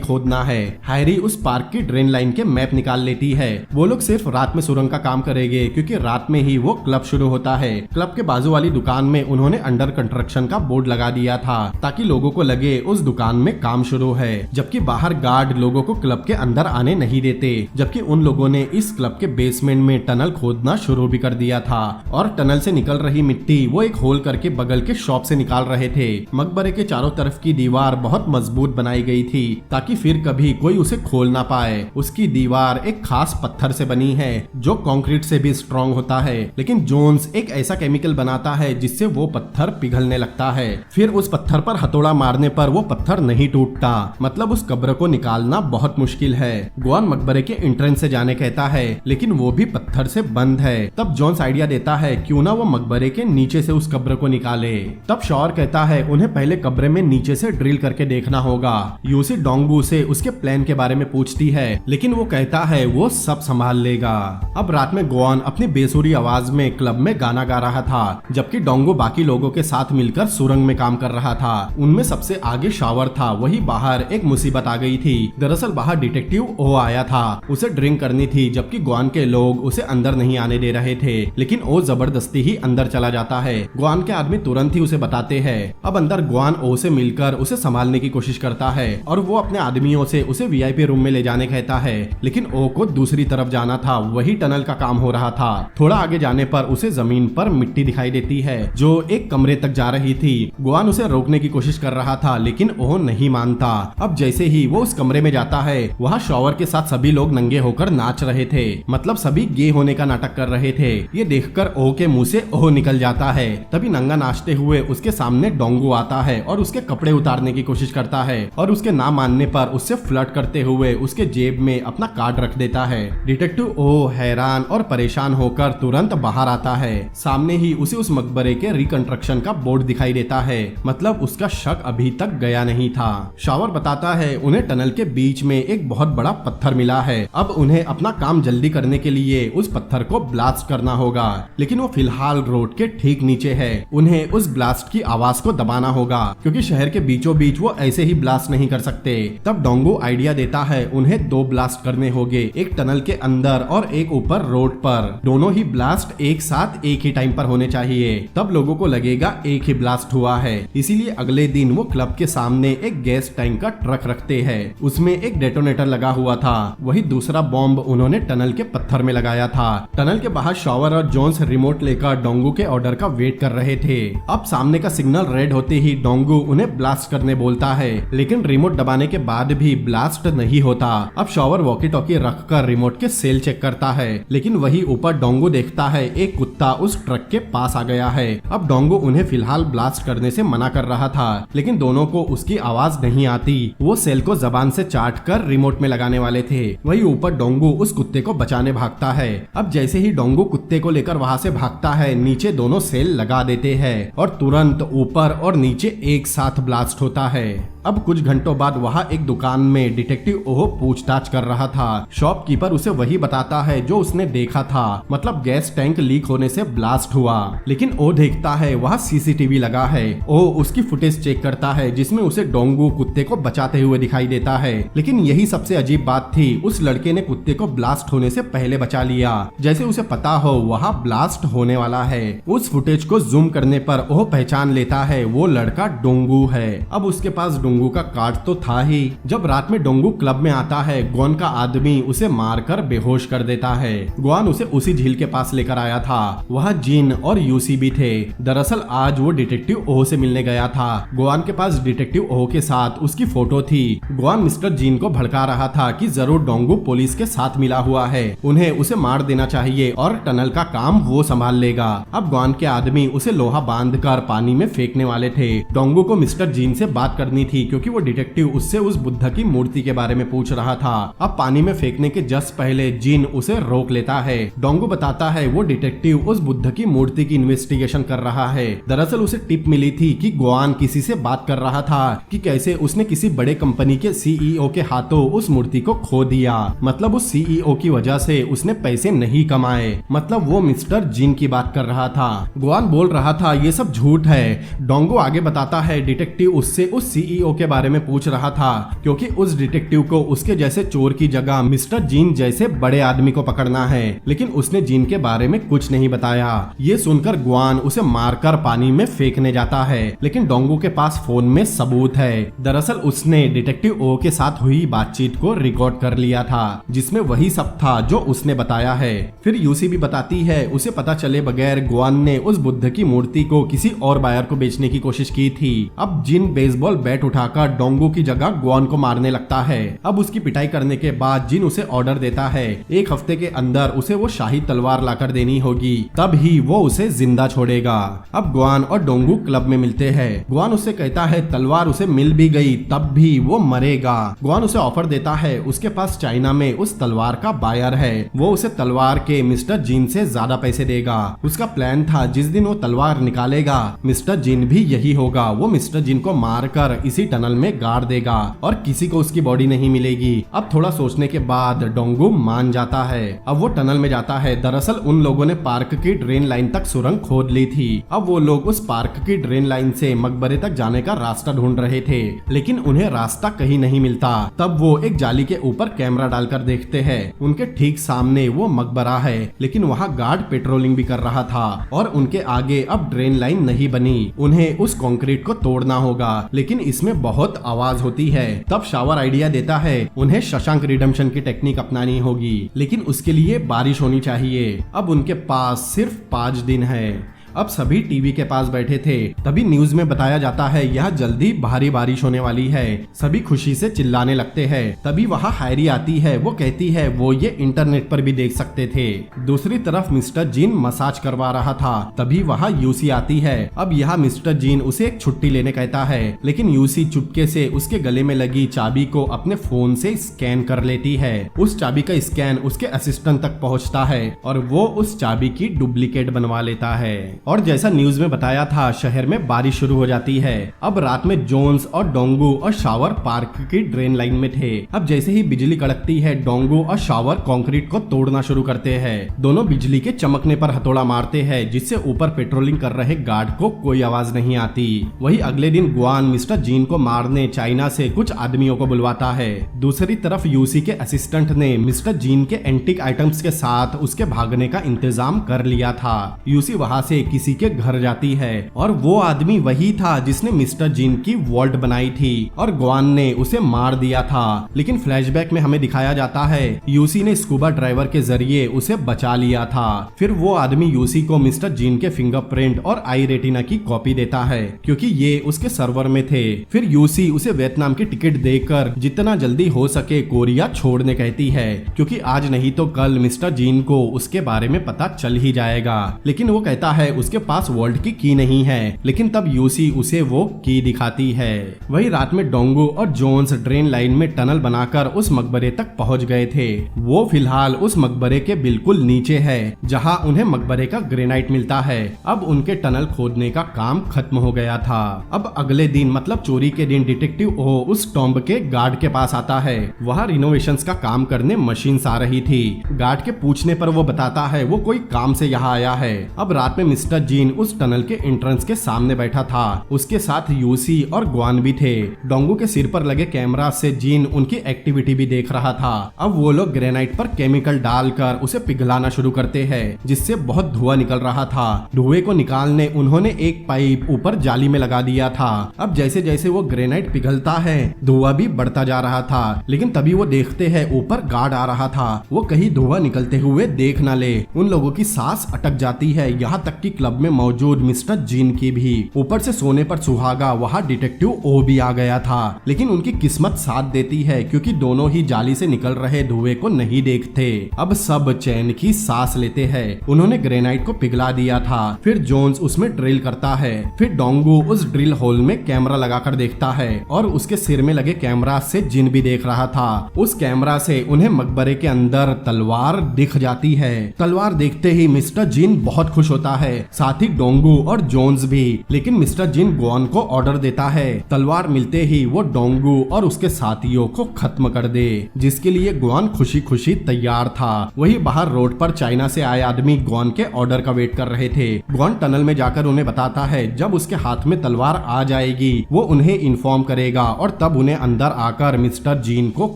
खोदना है। हैरी उस पार्क की ड्रेन लाइन के मैप निकाल लेती है। वो लोग सिर्फ रात में सुरंग का काम करेंगे क्योंकि रात में ही वो क्लब शुरू होता है। क्लब के बाजू वाली दुकान में उन्होंने अंडर कंस्ट्रक्शन का बोर्ड लगा दिया था ताकि लोगों को लगे उस दुकान में काम शुरू है, जबकि बाहर गार्ड लोगों को क्लब के अंदर आने नहीं देते। जबकि उन लोगों ने इस क्लब के बेसमेंट में टनल खोदना शुरू भी कर दिया था और टनल से निकल रही मिट्टी वो एक होल करके बगल के शॉप से निकाल रहे थे। मकबरे के चारों तरफ की दीवार बहुत मजबूत बनाई गई थी ताकि फिर कभी कोई उसे खोल ना पाए। उसकी दीवार एक खास पत्थर से बनी है जो कंक्रीट से भी स्ट्रॉन्ग होता है, लेकिन जोन्स एक ऐसा केमिकल बनाता है जिससे वो पत्थर पिघलने लगता है। फिर उस पत्थर पर हथौड़ा मारने पर वो पत्थर नहीं टूटता, मतलब उस कब्र को निकालना बहुत मुश्किल है। ग्वान मकबरे के एंट्रेंस से जाने कहता है, लेकिन वो भी पत्थर से बंद है। तब जोन्स आइडिया देता है क्यों ना वो मकबरे के नीचे से उस कब्र को निकाले। तब शॉर कहता है उन्हें पहले कब्र में नीचे से ड्रिल करके देखना होगा। यूसी डोंगू से उसके प्लान के बारे में पूछती है, लेकिन वो कहता है वो सब संभाल लेगा। अब रात में ग्वान अपनी बेसुरी आवाज में क्लब में गाना गा रहा था, जबकि डोंगू बाकी लोगों के साथ मिलकर सुरंग में काम कर रहा था। उनमें सबसे आगे शॉवर था। वही बाहर एक मुसीबत आ गई थी। दरअसल बाहर डिटेक्टिव ओ आया था, उसे ड्रिंक करनी थी, जबकि ग्वान के लोग उसे अंदर नहीं आने दे रहे थे, लेकिन ओ जबरदस्ती ही अंदर चला जाता है। ग्वान के आदमी तुरंत ही उसे बताते हैं। अब अंदर ग्वान ओ से मिलकर उसे संभालने की कोशिश करता है और वो अपने आदमियों से उसे वीआईपी रूम में ले जाने कहता है, लेकिन ओ को दूसरी तरफ जाना था। वही टनल का काम हो रहा था। थोड़ा आगे जाने पर उसे जमीन पर मिट्टी दिखाई देती है जो एक कमरे तक जा रही थी। ग्वान उसे रोकने की कोशिश कर रहा था, लेकिन ओ नहीं मानता। अब जैसे ही वो उस कमरे में जाता है, वहाँ शॉवर के साथ सभी लोग नंगे होकर नाच रहे थे, मतलब सभी गे होने का नाटक कर रहे थे। ये देखकर ओ के मुंह से ओह निकल जाता है। तभी नंगा नाचते हुए उसके सामने डोंगो आता है और उसके कपड़े उतारने की कोशिश करता है और उसके ना मानने पर उससे फ्लर्ट करते हुए उसके जेब में अपना कार्ड रख देता है। डिटेक्टिव ओ हैरान और परेशान होकर तुरंत बाहर आता है। सामने ही उसे उस मकबरे के रिकंस्ट्रक्शन का बोर्ड दिखाई देता है, मतलब उसका शक अभी तक गया नहीं था। शॉवर बताता है उन्हें टनल के बीच में एक बहुत बड़ा पत्थर मिला है। अब उन्हें अपना काम जल्दी करने के लिए उस पत्थर को ब्लास्ट करना होगा, लेकिन वो फिलहाल रोड के ठीक नीचे है। उन्हें उस ब्लास्ट की आवाज को दबाना होगा क्योंकि शहर के बीचों बीच वो ऐसे ही ब्लास्ट नहीं कर सकते। तब डोंगो आइडिया देता है उन्हें 2 ब्लास्ट करने होंगे, एक टनल के अंदर और एक ऊपर रोड पर। दोनों ही ब्लास्ट एक साथ एक ही टाइम पर होने चाहिए, तब लोगों को लगेगा एक ही ब्लास्ट हुआ है। इसीलिए अगले दिन वो क्लब के सामने एक गैस टैंक का ट्रक रखते हैं। उसमें एक डेटोनेटर लगा हुआ था। वही दूसरा बॉम्ब उन्होंने टनल के पत्थर में लगाया था। टनल के बाहर शॉवर और जोन्स रिमोट लेकर डोंगू के ऑर्डर का वेट कर रहे थे। अब सामने का सिग्नल रेड होते ही डोंगू उन्हें ब्लास्ट करने बोलता है, लेकिन रिमोट दबाने के बाद भी ब्लास्ट नहीं होता। अब शॉवर वॉकी टॉकी रखकर रिमोट के सेल चेक करता है, लेकिन वही ऊपर डोंगू देखता है एक कुत्ता उस ट्रक के पास आ गया है। अब डोंगू उन्हें फिलहाल ब्लास्ट करने से मना कर रहा था, लेकिन दोनों को उसकी आवाज नहीं आती। वो सेल को जबान से चाट कर रिमोट में लगाने वाले थे। वही ऊपर डोंगू उस कुत्ते को बचाने भागता है। अब जैसे ही डोंगू कुत्ते को लेकर वहाँ से भागता है, नीचे दोनों सेल लगा देते हैं और तुरंत ऊपर और नीचे एक साथ ब्लास्ट होता है। अब कुछ घंटों बाद वहाँ एक दुकान में डिटेक्टिव ओहो पूछताछ कर रहा था। शॉपकीपर उसे वही बताता है जो उसने देखा था, मतलब गैस टैंक लीक होने से ब्लास्ट हुआ। लेकिन ओ देखता है वहाँ सीसीटीवी लगा है। ओ उसकी फुटेज चेक करता है जिसमें उसे डोंगू कुत्ते को बचाते हुए दिखाई देता है। लेकिन यही सबसे अजीब बात थी, उस लड़के ने कुत्ते को ब्लास्ट होने से पहले बचा लिया, जैसे उसे पता हो वहाँ ब्लास्ट होने वाला है। उस फुटेज को जूम करने पर वो पहचान लेता है वो लड़का डोंगू है। अब उसके पास डोंगू का कार्ड तो था ही। जब रात में डोंगू क्लब में आता है, ग्वान का आदमी उसे मारकर बेहोश कर देता है। ग्वान उसे उसी झील के पास लेकर आया था। वहाँ जिन और यूसी भी थे। दरअसल आज वो डिटेक्टिव ओह से मिलने गया था। ग्वान के पास डिटेक्टिव ओह के साथ उसकी फोटो थी। ग्वान मिस्टर जिन को भड़का रहा था कि जरूर डोंगू पुलिस के साथ मिला हुआ है, उन्हें उसे मार देना चाहिए और टनल का काम वो संभाल लेगा। अब ग्वान के आदमी उसे लोहा बांधकर पानी में फेंकने वाले थे। डोंगू को मिस्टर जिन से बात करनी थी क्योंकि वो डिटेक्टिव उससे उस बुद्ध की मूर्ति के बारे में पूछ रहा था। अब पानी में फेंकने के जस्ट पहले जिन उसे रोक लेता है। डोंगू बताता है वो डिटेक्टिव उस बुद्ध की मूर्ति की इन्वेस्टिगेशन कर रहा है। दरअसल उसे टिप मिली थी कि ग्वान किसी से बात कर रहा था कि कैसे उसने किसी बड़े कंपनी के सीईओ के हाथों उस मूर्ति को खो दिया। मतलब उस सीईओ की वजह से उसने पैसे नहीं कमाए। मतलब वो मिस्टर जिन की बात कर रहा था। ग्वान बोल रहा था ये सब झूठ है। डोंगो आगे बताता है डिटेक्टिव उससे उस सीईओ के बारे में पूछ रहा था क्योंकि उस डिटेक्टिव को उसके जैसे चोर की जगह मिस्टर जिन जैसे बड़े आदमी को पकड़ना है, लेकिन उसने जिन के बारे में कुछ नहीं बताया। ये सुनकर ग्वान उसे मारकर पानी में फेंकने जाता है, लेकिन डोंगो के पास फोन में सबूत है। दरअसल उसने डिटेक्टिव ओ के साथ हुई बातचीत को रिकॉर्ड कर लिया था जिसमें वही सब था जो उसने बताया है। फिर यूसी भी बताती है उसे पता चले बगैर ग्वान ने उस बुद्ध की मूर्ति को किसी और बायर को बेचने की कोशिश की थी। अब जिन बेसबॉल बैट उठाकर डोंगो की जगह ग्वान को मारने लगता है। अब उसकी पिटाई करने के बाद जिन उसे ऑर्डर देता है 1 हफ्ते के अंदर उसे वो शाही तलवार लाकर देनी होगी, तब ही वो उसे जिंदा छोड़ेगा। अब ग्वान और डोंगू क्लब में मिलते हैं। ग्वान उससे कहता है तलवार उसे मिल भी गई तब भी वो मरेगा। ग्वान उसे ऑफर देता है उसके पास चाइना में उस तलवार का बायर है, वो उसे तलवार के मिस्टर जिन से ज्यादा पैसे देगा। उसका प्लान था जिस दिन वो तलवार निकालेगा मिस्टर जिन भी यही होगा, वो मिस्टर जिन को मारकर इसी टनल में गाड़ देगा और किसी को उसकी बॉडी नहीं मिलेगी। अब थोड़ा सोचने के बाद डोंगू मान जाता है। अब वो टनल में जाता है। दरअसल उन लोगों ने पार्क की ड्रेन लाइन तक सुरंग खोद ली थी। अब वो लोग उस पार्क की ड्रेन लाइन से मकबरे तक जाने का रास्ता ढूंढ रहे थे, लेकिन उन्हें रास्ता कहीं नहीं मिलता। तब वो एक जाली के ऊपर कैमरा डालकर देखते हैं। उनके ठीक सामने वो मकबरा है, लेकिन वहाँ गार्ड पेट्रोलिंग भी कर रहा था और उनके आगे अब ड्रेन लाइन नहीं बनी। उन्हें उस कंक्रीट को तोड़ना होगा, लेकिन इसमें बहुत आवाज होती है। तब शावर आइडिया देता है उन्हें शशांक रिडेम्पशन की टेक्निक अपनानी होगी, लेकिन उसके लिए बारिश होनी चाहिए। अब उनके पास सिर्फ 5 दिन है। अब सभी टीवी के पास बैठे थे। तभी न्यूज में बताया जाता है यह जल्दी भारी बारिश होने वाली है। सभी खुशी से चिल्लाने लगते हैं। तभी वहाँ हैरी आती है। वो कहती है वो ये इंटरनेट पर भी देख सकते थे। दूसरी तरफ मिस्टर जीन मसाज करवा रहा था। तभी वहाँ यूसी आती है। अब यहाँ मिस्टर जीन उसे एक छुट्टी लेने कहता है, लेकिन यूसी चुपके से उसके गले में लगी चाबी को अपने फोन से स्कैन कर लेती है। उस चाबी का स्कैन उसके असिस्टेंट तक पहुँचता है और वो उस चाबी की डुप्लीकेट बनवा लेता है। और जैसा न्यूज में बताया था शहर में बारिश शुरू हो जाती है। अब रात में जोन्स और डोंगू और शावर पार्क की ड्रेन लाइन में थे। अब जैसे ही बिजली कड़कती है डोंगू और शावर कंक्रीट को तोड़ना शुरू करते हैं। दोनों बिजली के चमकने पर हथौड़ा मारते हैं, जिससे ऊपर पेट्रोलिंग कर रहे गार्ड को कोई आवाज नहीं आती। वही अगले दिन ग्वान मिस्टर जीन को मारने चाइना से कुछ आदमियों को बुलवाता है। दूसरी तरफ यूसी के असिस्टेंट ने मिस्टर जीन के एंटीक आइटम्स के साथ उसके भागने का इंतजाम कर लिया था। यूसी वहाँ से किसी के घर जाती है और वो आदमी वही था जिसने मिस्टर जिन की वॉल्ट बनाई थी और ग्वान ने उसे मार दिया था। लेकिन फ्लैशबैक में हमें दिखाया जाता है यूसी ने स्कूबा ड्राइवर के जरिए उसे बचा लिया था। फिर वो आदमी यूसी को मिस्टर जिन के फिंगरप्रिंट और आई रेटिना की कॉपी देता है क्योंकि ये उसके सर्वर में थे। फिर यूसी उसे वियतनाम की टिकट देकर जितना जल्दी हो सके कोरिया छोड़ने कहती है, क्योंकि आज नहीं तो कल मिस्टर जिन को उसके बारे में पता चल ही जाएगा। लेकिन वो कहता है उसके पास वॉल्ट की की नहीं है, लेकिन तब यूसी उसे वो की दिखाती है। वही रात में डोंगो और जोन्स ड्रेन लाइन में टनल बनाकर उस मकबरे तक पहुंच गए थे। वो फिलहाल उस मकबरे के बिल्कुल नीचे है जहां उन्हें मकबरे का ग्रेनाइट मिलता है। अब उनके टनल खोदने का काम खत्म हो गया था। अब अगले दिन मतलब चोरी के दिन डिटेक्टिव ओ उस टॉम्ब के गार्ड के पास आता है। वहाँ रिनोवेशंस का काम करने मशीन्स आ रही थी। गार्ड के पूछने पर वो बताता है वो कोई काम से यहाँ आया है। अब रात में मिस्टर जीन उस टनल के एंट्रेंस के सामने बैठा था। उसके साथ यूसी और ग्वान भी थे। डोंगो के सिर पर लगे कैमरा से जीन उनकी एक्टिविटी भी देख रहा था। अब वो लोग ग्रेनाइट पर केमिकल डालकर उसे पिघलाना शुरू करते हैं, जिससे बहुत धुआं निकल रहा था। धुएं को निकालने उन्होंने एक पाइप ऊपर जाली में लगा दिया था। अब जैसे जैसे वो ग्रेनाइट पिघलता है धुआं भी बढ़ता जा रहा था, लेकिन तभी वो देखते हैं ऊपर गार्ड आ रहा था। वो कहीं धुआं निकलते हुए देख न ले। उन लोगों की सांस अटक जाती है, यहाँ तक कि क्लब में मौजूद मिस्टर जीन की भी। ऊपर से सोने पर सुहागा वहाँ डिटेक्टिव ओ भी आ गया था, लेकिन उनकी किस्मत साथ देती है क्योंकि दोनों ही जाली से निकल रहे धुएं को नहीं देखते। अब सब चैन की सांस लेते हैं। उन्होंने ग्रेनाइट को पिघला दिया था। फिर जोन्स उसमें ड्रिल करता है। फिर डोंगो उस ड्रिल होल में कैमरा लगाकर देखता है और उसके सिर में लगे कैमरा से जिन भी देख रहा था। उस कैमरा से उन्हें मकबरे के अंदर तलवार दिख जाती है। तलवार देखते ही मिस्टर जिन बहुत खुश होता है, साथ ही डोंगो और जोन्स भी। लेकिन मिस्टर जिन ग्वान को ऑर्डर देता है तलवार मिलते ही वो डोंगो और उसके साथियों को खत्म कर दे, जिसके लिए ग्वान खुशी खुशी तैयार था। वही बाहर रोड पर चाइना से आए आदमी ग्वान के ऑर्डर का वेट कर रहे थे। ग्वान टनल में जाकर उन्हें बताता है जब उसके हाथ में तलवार आ जाएगी वो उन्हें इन्फॉर्म करेगा और तब उन्हें अंदर आकर मिस्टर जीन को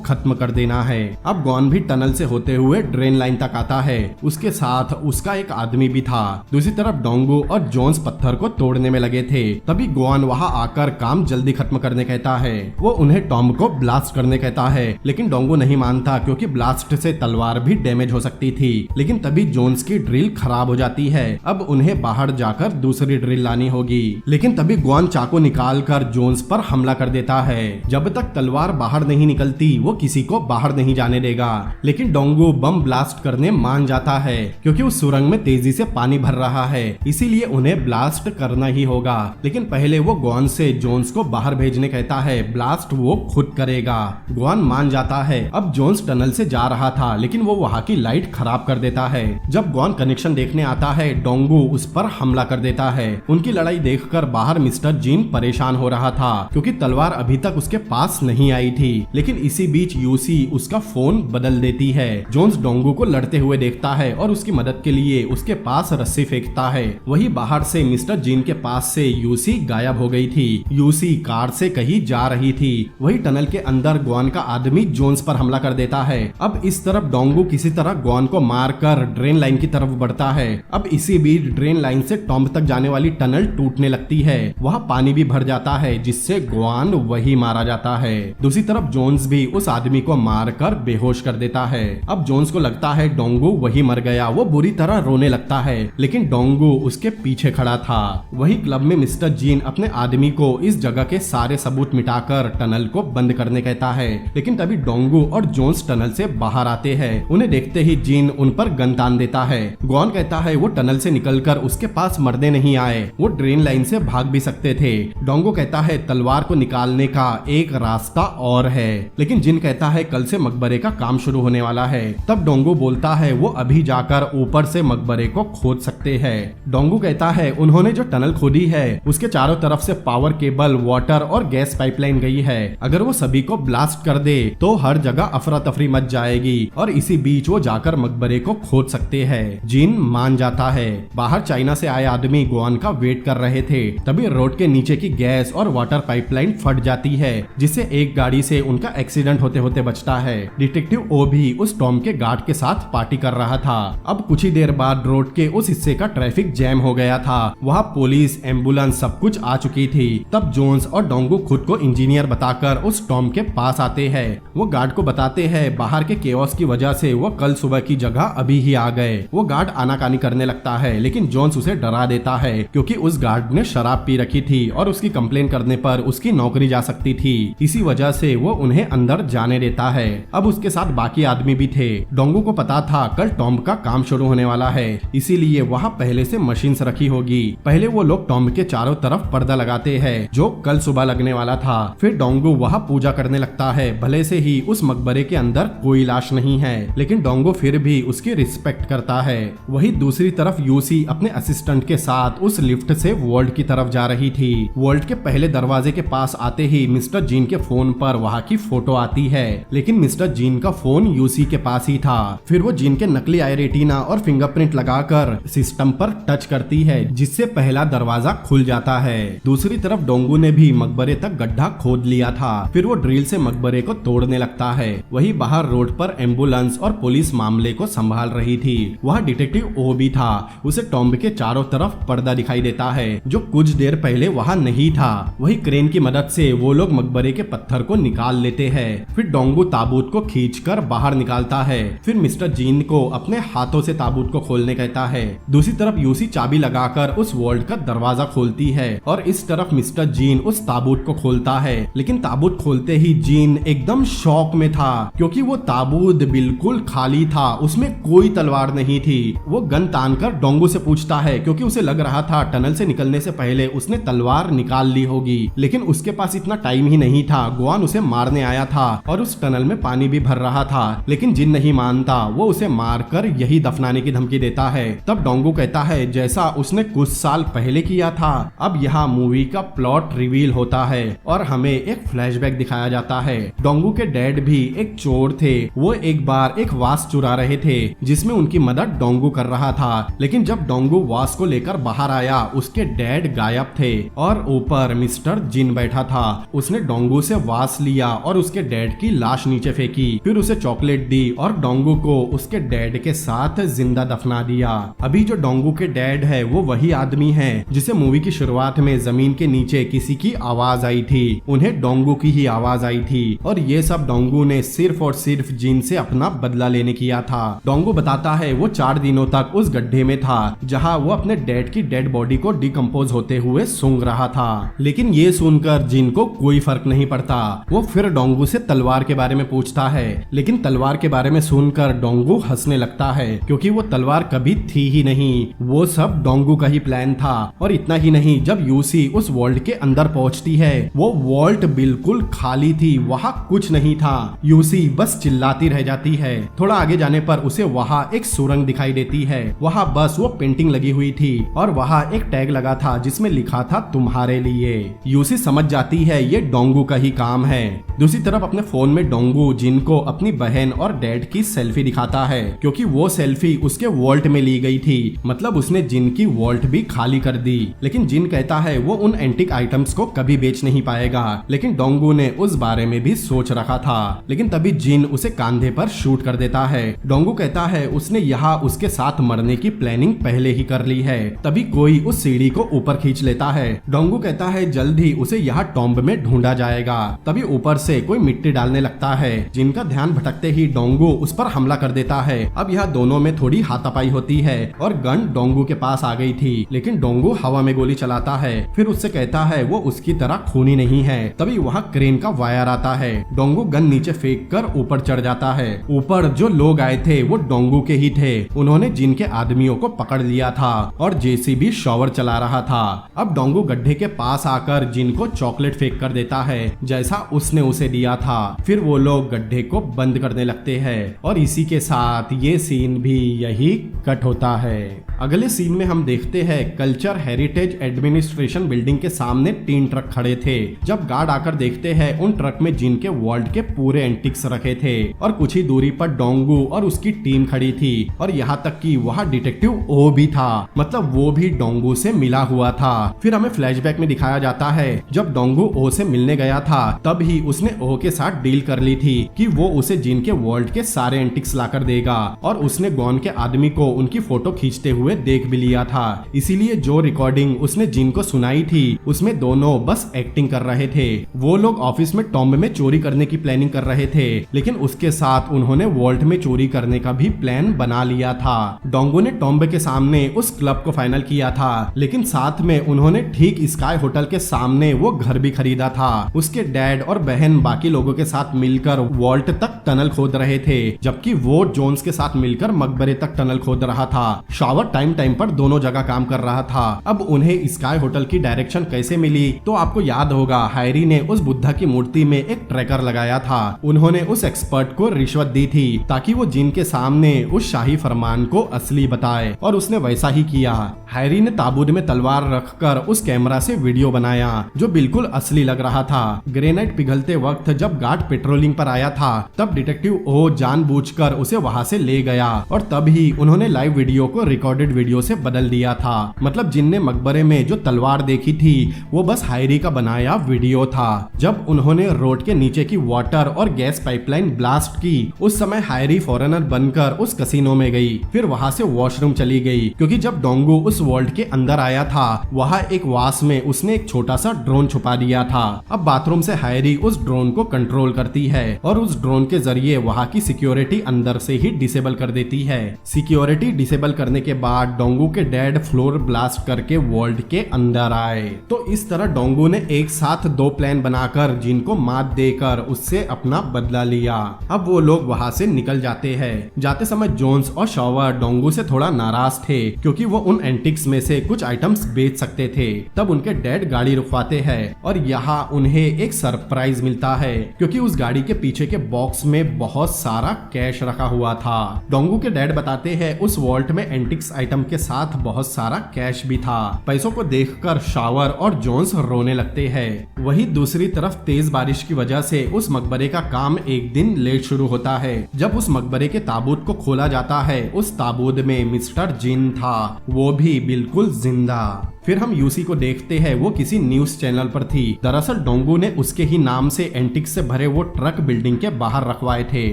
खत्म कर देना है। अब ग्वान भी टनल से होते हुए ड्रेन लाइन तक आता है। उसके साथ उसका एक आदमी भी था। दूसरी तरफ डोंगो और जोन्स पत्थर को तोड़ने में लगे थे। तभी ग्वान वहाँ आकर काम जल्दी खत्म करने कहता है। वो उन्हें टॉम को ब्लास्ट करने कहता है, लेकिन डोंगो नहीं मानता क्योंकि ब्लास्ट से तलवार भी डैमेज हो सकती थी। लेकिन तभी जोन्स की ड्रिल खराब हो जाती है। अब उन्हें बाहर जाकर दूसरी ड्रिल लानी होगी, लेकिन तभी ग्वान चाकू निकाल कर जोन्स पर हमला कर देता है। जब तक तलवार बाहर नहीं निकलती वो किसी को बाहर नहीं जाने देगा। लेकिन डोंगो बम ब्लास्ट करने मान जाता है क्योंकि उस सुरंग में तेजी से पानी भर रहा है, इसीलिए उन्हें ब्लास्ट करना ही होगा। लेकिन पहले वो ग्वान से जोन्स को बाहर भेजने कहता है। ब्लास्ट वो खुद करेगा। ग्वान मान जाता है। अब जोन्स टनल से जा रहा था, लेकिन वो वहाँ की लाइट खराब कर देता है। जब ग्वान कनेक्शन देखने आता है डोंगो उस पर हमला कर देता है। उनकी लड़ाई देखकर बाहर मिस्टर जीन परेशान हो रहा था क्योंकि तलवार अभी तक उसके पास नहीं आई थी। लेकिन इसी बीच यूसी उसका फोन बदल देती है। जोन्स डोंगो को लड़ते हुए देखता है और उसकी मदद के लिए उसके पास रस्सी फेंकता है। वही बाहर से मिस्टर जीन के पास से यूसी गायब हो गई थी। यूसी कार से कहीं जा रही थी। वही टनल के अंदर ग्वान का आदमी जोन्स पर हमला कर देता है। अब इस तरफ डोंगो किसी तरह ग्वान को मारकर ड्रेन लाइन की तरफ बढ़ता है। अब इसी बीच ड्रेन लाइन से टॉम्ब तक जाने वाली टनल टूटने लगती है। वहाँ पानी भी भर जाता है, जिससे ग्वान वही मारा जाता है। दूसरी तरफ जोन्स भी उस आदमी को मारकर बेहोश कर देता है। अब जोन्स को लगता है डोंगो वही मर गया। वो बुरी तरह रोने लगता है, लेकिन डोंगो उसके पीछे खड़ा था। वही क्लब में मिस्टर जीन अपने आदमी को इस जगह के सारे सबूत मिटाकर टनल को बंद करने कहता है। लेकिन तभी डोंगो और जोन्स टनल से बाहर आते हैं। उन्हें देखते ही जीन उन पर गन तान देता है। ग्वान कहता है वो टनल से निकलकर उसके पास मरने नहीं आए, वो ड्रेन लाइन से भाग भी सकते थे। डोंगो कहता है तलवार को निकालने का एक रास्ता और है, लेकिन जिन कहता है कल से मकबरे का काम शुरू होने वाला है। तब डोंगो बोलता है वो अभी जाकर ऊपर से मकबरे को खोद सकते हैं। डोंगो कहता है उन्होंने जो टनल खोदी है उसके चारों तरफ से पावर केबल, वाटर और गैस पाइपलाइन गई है। अगर वो सभी को ब्लास्ट कर दे तो हर जगह अफरा तफरी मच जाएगी और इसी बीच वो जाकर मकबरे को खोद सकते हैं। जिन मान जाता है। बाहर चाइना से आए आदमी ग्वान का वेट कर रहे थे। तभी रोड के नीचे की गैस और वाटर पाइपलाइन फट जाती है, जिससे एक गाड़ी से उनका एक्सीडेंट होते होते बचता है। डिटेक्टिव ओ भी उस टॉम के गार्ड के साथ पार्टी कर रहा था। अब कुछ ही देर बाद रोड के उस हिस्से का ट्रैफिक जैम हो गया था। वहाँ पुलिस, एम्बुलेंस सब कुछ आ चुकी थी। तब जोन्स और डोंगो खुद को इंजीनियर बताकर उस टॉम के पास आते हैं। वो गार्ड को बताते हैं बाहर के केओस की वजह से वो कल सुबह की जगह अभी ही आ गए। वो गार्ड आनाकानी करने लगता है, लेकिन जोन्स उसे डरा देता है क्योंकि उस गार्ड ने शराब पी रखी थी और उसकी कंप्लेन करने पर उसकी नौकरी जा सकती थी। इसी वजह से वो उन्हें अंदर जाने देता है। अब उसके साथ बाकी आदमी भी थे। डोंगो को पता था कल टॉम्ब का काम शुरू होने वाला है, इसीलिए वहाँ पहले से मशीन्स रखी होगी। पहले वो लोग टॉम्ब के चारों तरफ पर्दा लगाते हैं जो कल सुबह लगने वाला था। फिर डोंगो वहाँ पूजा करने लगता है। भले से ही उस मकबरे के अंदर कोई लाश नहीं है, लेकिन डोंगो फिर भी उसकी रिस्पेक्ट करता है। वही दूसरी तरफ यूसी अपने असिस्टेंट के साथ उस लिफ्ट से वॉल्ट की तरफ जा रही थी। वॉल्ट के पहले दरवाजे के पास आते ही मिस्टर जीन के फोन पर वहाँ की फोटो आती है, लेकिन मिस्टर जीन का फोन यूसी के पास ही था। फिर वो जीन के नकली आई रेटिना और फिंगरप्रिंट लगाकर सिस्टम पर टच करती है, जिससे पहला दरवाजा खुल जाता है। दूसरी तरफ डोंगू ने भी मकबरे तक गड्ढा खोद लिया था। फिर वो ड्रिल से मकबरे को तोड़ने लगता है। वही बाहर रोड पर एम्बुलेंस और पुलिस मामले को संभाल रही थी। वह डिटेक्टिव ओ भी था। उसे टॉम्ब के चारों तरफ पर्दा दिखाई देता है जो कुछ देर पहले वहाँ नहीं था। वही क्रेन की मदद से वो लोग मकबरे के पत्थर को निकाल लेते हैं। फिर डोंगू ताबूत को खींचकर बाहर निकालता है। फिर मिस्टर जीन को अपने हाथों से ताबूत को खोलने कहता है। दूसरी तरफ यूसी चाबी लगाकर उस वॉल्ट का दरवाजा खोलती है और इस तरफ मिस्टर जीन उस ताबूत को खोलता है। लेकिन ताबूत खोलते ही जीन एकदम शॉक में था, क्योंकि वो ताबूत बिल्कुल खाली था, उसमें कोई तलवार नहीं थी। वो गन तानकर डोंगू से पूछता है, क्योंकि उसे लग रहा था टनल से निकलने से पहले उसने तलवार निकाल ली होगी, लेकिन उसके पास इतना टाइम ही नहीं था। गुआन उसे मारने आया था और उस टनल में पानी भी भर रहा था, लेकिन जिन नहीं मानता। वो उसे मारकर यही दफनाने की धमकी देता है। तब डोंगू कहता है जैसा उसने कुछ साल पहले किया था। अब यहाँ मूवी का प्लॉट रिवील होता है और हमें एक फ्लैशबैक दिखाया जाता है। डोंगू के डैड भी एक चोर थे। वो एक बार एक वास चुरा रहे थे जिसमें उनकी मदद डोंगू कर रहा था, लेकिन जब डोंगू वास को लेकर बाहर आया उसके डैड गायब थे और ऊपर मिस्टर जिन बैठा था। उसने डोंगू से वास लिया और उसके डैड की लाश नीचे फेंकी। फिर उसे चॉकलेट दी और डोंगू को उसके डैड के साथ जिंदा दफना दिया। अभी जो डोंगू के डैड है वो वही आदमी है जिसे मूवी की शुरुआत में जमीन के नीचे किसी की आवाज आई थी। उन्हें डोंगू की ही आवाज आई थी और ये सब डोंगू ने सिर्फ और सिर्फ जिन से अपना बदला लेने किया था। डोंगू बताता है वो 4 दिनों तक उस गड्ढे में था जहाँ वो अपने डैड की डेड बॉडी को डिकम्पोज होते हुए सूंघ रहा था, लेकिन ये सुनकर जिन को कोई फर्क नहीं पड़ता। वो फिर डोंगू से तलवार के बारे में पूछता है, लेकिन तलवार के बारे में सुनकर डोंगू हंसने लगता है, क्योंकि वो तलवार कभी थी ही नहीं। वो सब डोंगू का ही प्लान था। और इतना ही नहीं, जब यूसी उस वॉल्ट के अंदर पहुंचती है वो वॉल्ट बिल्कुल खाली थी, वहाँ कुछ नहीं था। यूसी बस चिल्लाती रह जाती है। थोड़ा आगे जाने पर उसे वहाँ एक सुरंग दिखाई देती है। वहाँ बस वो पेंटिंग लगी हुई थी और वहाँ एक टैग लगा था जिसमें लिखा था तुम्हारे लिए। यूसी समझ जाती है ये डोंगू का ही काम है। दूसरी तरफ अपने फोन में डोंगू जिन को अपनी बहन और डैड की सेल्फी दिखाता है, क्योंकि वो सेल्फी उसके वॉल्ट में ली गई थी। मतलब उसने जिन की वॉल्ट भी खाली कर दी। लेकिन जिन कहता है वो उन एंटिक आइटम्स को कभी बेच नहीं पाएगा, लेकिन डोंगू ने उस बारे में भी सोच रखा था। लेकिन तभी जिन उसे कंधे पर शूट कर देता है। डोंगू कहता है उसने यहाँ उसके साथ मरने की प्लानिंग पहले ही कर ली है। तभी कोई उस सीढ़ी को ऊपर खींच लेता है। डोंगू कहता है जल्द ही उसे यहाँ टॉम्ब में ढूंढा जाएगा। तभी ऊपर से कोई मिट्टी डालने लगता है। जिनका ध्यान भटकते ही डोंगू उस पर हमला कर देता है। अब यहाँ दोनों में थोड़ी हाथापाई होती है और गन डोंगू के पास आ गई थी, लेकिन डोंगू हवा में गोली चलाता है। फिर उससे कहता है वो उसकी तरह खूनी नहीं है। तभी वहाँ क्रेन का वायर आता है। डोंगू गन नीचे फेंक कर ऊपर चढ़ जाता है। ऊपर जो लोग आए थे वो डोंगू के ही थे। उन्होंने जिन के आदमियों को पकड़ लिया था और जेसीबी शॉवर चला रहा था। अब डोंगू गड्ढे के पास आकर जिन को चॉकलेट फेंक कर देता है जैसा उसने उसे दिया था। फिर वो लोग गड्ढे को बंद करने लगते हैं और इसी के साथ ये सीन भी यही कट होता है। अगले सीन में हम देखते हैं कल्चर हेरिटेज एडमिनिस्ट्रेशन बिल्डिंग के सामने 3 ट्रक खड़े थे। जब गार्ड आकर देखते हैं उन ट्रक में जिन के वॉल्ट के पूरे एंटिक्स रखे थे और कुछ ही दूरी पर डोंगू और उसकी टीम खड़ी थी और यहाँ तक कि वहाँ डिटेक्टिव ओ भी था। मतलब वो भी डोंगू से मिला हुआ था। फिर हमें फ्लैशबैक में दिखाया जाता है जब डोंगू ओ से मिलने गया था तब ही उसने ओ के साथ डील कर ली थी कि वो उसे जिन के वॉल्ट के सारे एंटिक्स लाकर देगा और उसने गॉन के आदमी को उनकी फोटो खींचते हुए देख भी लिया था। इसीलिए जो रिकॉर्डिंग उसने जिन को सुनाई थी उसमें दोनों बस एक्टिंग कर रहे थे। वो लोग ऑफिस में टॉम्ब में चोरी करने की प्लानिंग कर रहे थे, लेकिन उसके साथ उन्होंने वॉल्ट में चोरी करने का भी प्लान बना लिया था। डोंगू ने टॉम्ब के सामने उस क्लब को फाइनल किया था, लेकिन साथ में उन्होंने ठीक स्काई होटल के सामने वो घर भी खरीदा था। उसके डैड और बहन बाकी लोगों के साथ मिलकर वॉल्ट तक टनल खोद रहे थे, जबकि वो जोन्स के साथ मिलकर मकबरे तक टनल खोद रहा था। शॉवर टाइम टाइम पर दोनों जगह काम कर रहा था। अब उन्हें स्काई होटल की डायरेक्शन कैसे मिली, तो आपको याद होगा हैरी ने उस बुद्धा की मूर्ति में एक ट्रैकर लगाया था। उन्होंने उस एक्सपर्ट को रिश्वत दी थी ताकि वो जिन के सामने उस शाही फरमान को असली बताए, और उसने वैसा ही किया। हैरी ने ताबूत में तलवार रखकर उस कैमरा से वीडियो बनाया जो बिल्कुल असली लग रहा था। ग्रेनाइट पिघलते वक्त जब गार्ड पेट्रोलिंग पर आया था तब डिटेक्टिव ओ जानबूझकर उसे वहां से ले गया, और तब ही उन्होंने लाइव वीडियो को रिकॉर्डेड वीडियो से बदल दिया था। मतलब जिन ने मकबरे में जो तलवार देखी थी वो बस हैरी का बनाया वीडियो था। जब उन्होंने रोड के नीचे की वाटर और गैस पाइपलाइन ब्लास्ट की, उस समय हैरी फॉरेनर बनकर उस कसिनो में गई, फिर वहां से वॉशरूम चली गई, क्योंकि जब डोंगो उस वर्ल्ड के अंदर आया था वहां एक वास में उसने एक छोटा सा ड्रोन छुपा दिया था। अब बाथरूम से हैरी उस ड्रोन को कंट्रोल करती है और उस ड्रोन के जरिए वहां की सिक्योरिटी अंदर से ही डिसेबल कर देती है। सिक्योरिटी डिसेबल करने के बाद डोंगो के डैड फ्लोर ब्लास्ट करके वर्ल्ड के अंदर आए। तो इस तरह डोंगो ने एक साथ दो प्लान बनाकर जिनको मात देकर उससे अपना बदला लिया। अब वो लोग वहां से निकल जाते हैं। जाते समय जोन्स और शॉवर डोंगो से थोड़ा नाराज थे क्योंकि वो उन एंटिक्स में से कुछ आइटम्स बेच सकते थे। तब उनके डैड गाड़ी रुकवाते हैं और यहाँ उन्हें एक सरप्राइज मिलता है क्योंकि उस गाड़ी के पीछे के बॉक्स में बहुत सारा कैश रखा हुआ था। डोंगो के डैड बताते हैं उस वॉल्ट में एंटिक्स आइटम के साथ बहुत सारा कैश भी था। पैसों को देखकर शावर और जोन्स रोने लगते हैं। वही दूसरी तरफ तेज बारिश की वजह से उस मकबरे का काम एक दिन लेट शुरू होता है। जब उस मकबरे के ताबूत को खोला जाता है उस ताबूत में मिस्टर जिन था, वो भी बिल्कुल जिंदा। फिर हम यूसी को देखते हैं, वो किसी न्यूज चैनल पर थी। दरअसल डोंगो ने उसके ही नाम से एंटिक्स से भरे वो ट्रक बिल्डिंग के बाहर रखवाए थे।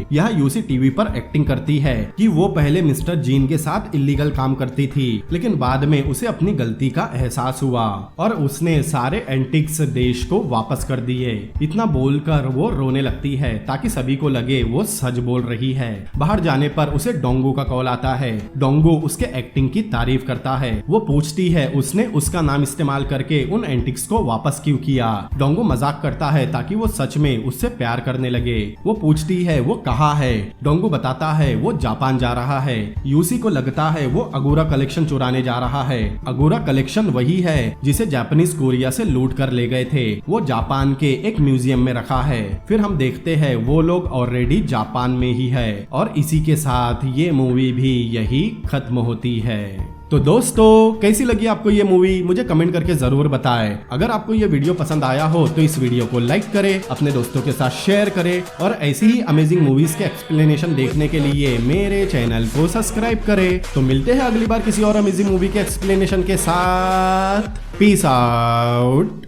यह यूसी टीवी पर एक्टिंग करती है कि वो पहले मिस्टर जीन के साथ इलीगल काम करती थी, लेकिन बाद में उसे अपनी गलती का एहसास हुआ और उसने सारे एंटिक्स देश को वापस कर दिए। इतना बोलकर वो रोने लगती है ताकि सभी को लगे वो सच बोल रही है। बाहर जाने पर उसे डोंगो का कॉल आता है। डोंगो उसके एक्टिंग की तारीफ करता है। वो पूछती है उसने उसका नाम इस्तेमाल करके उन एंटिक्स को वापस क्यों किया। डोंगो मजाक करता है ताकि वो सच में उससे प्यार करने लगे। वो पूछती है वो कहाँ है। डोंगो बताता है वो जापान जा रहा है। यूसी को लगता है वो अगोरा कलेक्शन चुराने जा रहा है। अगोरा कलेक्शन वही है जिसे जापानीज कोरिया से लूट कर ले गए थे। वो जापान के एक म्यूजियम में रखा है। फिर हम देखते हैं वो लोग ऑलरेडी जापान में ही है और इसी के साथ ये मूवी भी यही खत्म होती है। तो दोस्तों कैसी लगी आपको ये मूवी, मुझे कमेंट करके जरूर बताएं। अगर आपको ये वीडियो पसंद आया हो तो इस वीडियो को लाइक करें, अपने दोस्तों के साथ शेयर करें और ऐसी ही अमेजिंग मूवीज के एक्सप्लेनेशन देखने के लिए मेरे चैनल को सब्सक्राइब करें। तो मिलते हैं अगली बार किसी और अमेजिंग मूवी के एक्सप्लेनेशन के साथ। Peace out.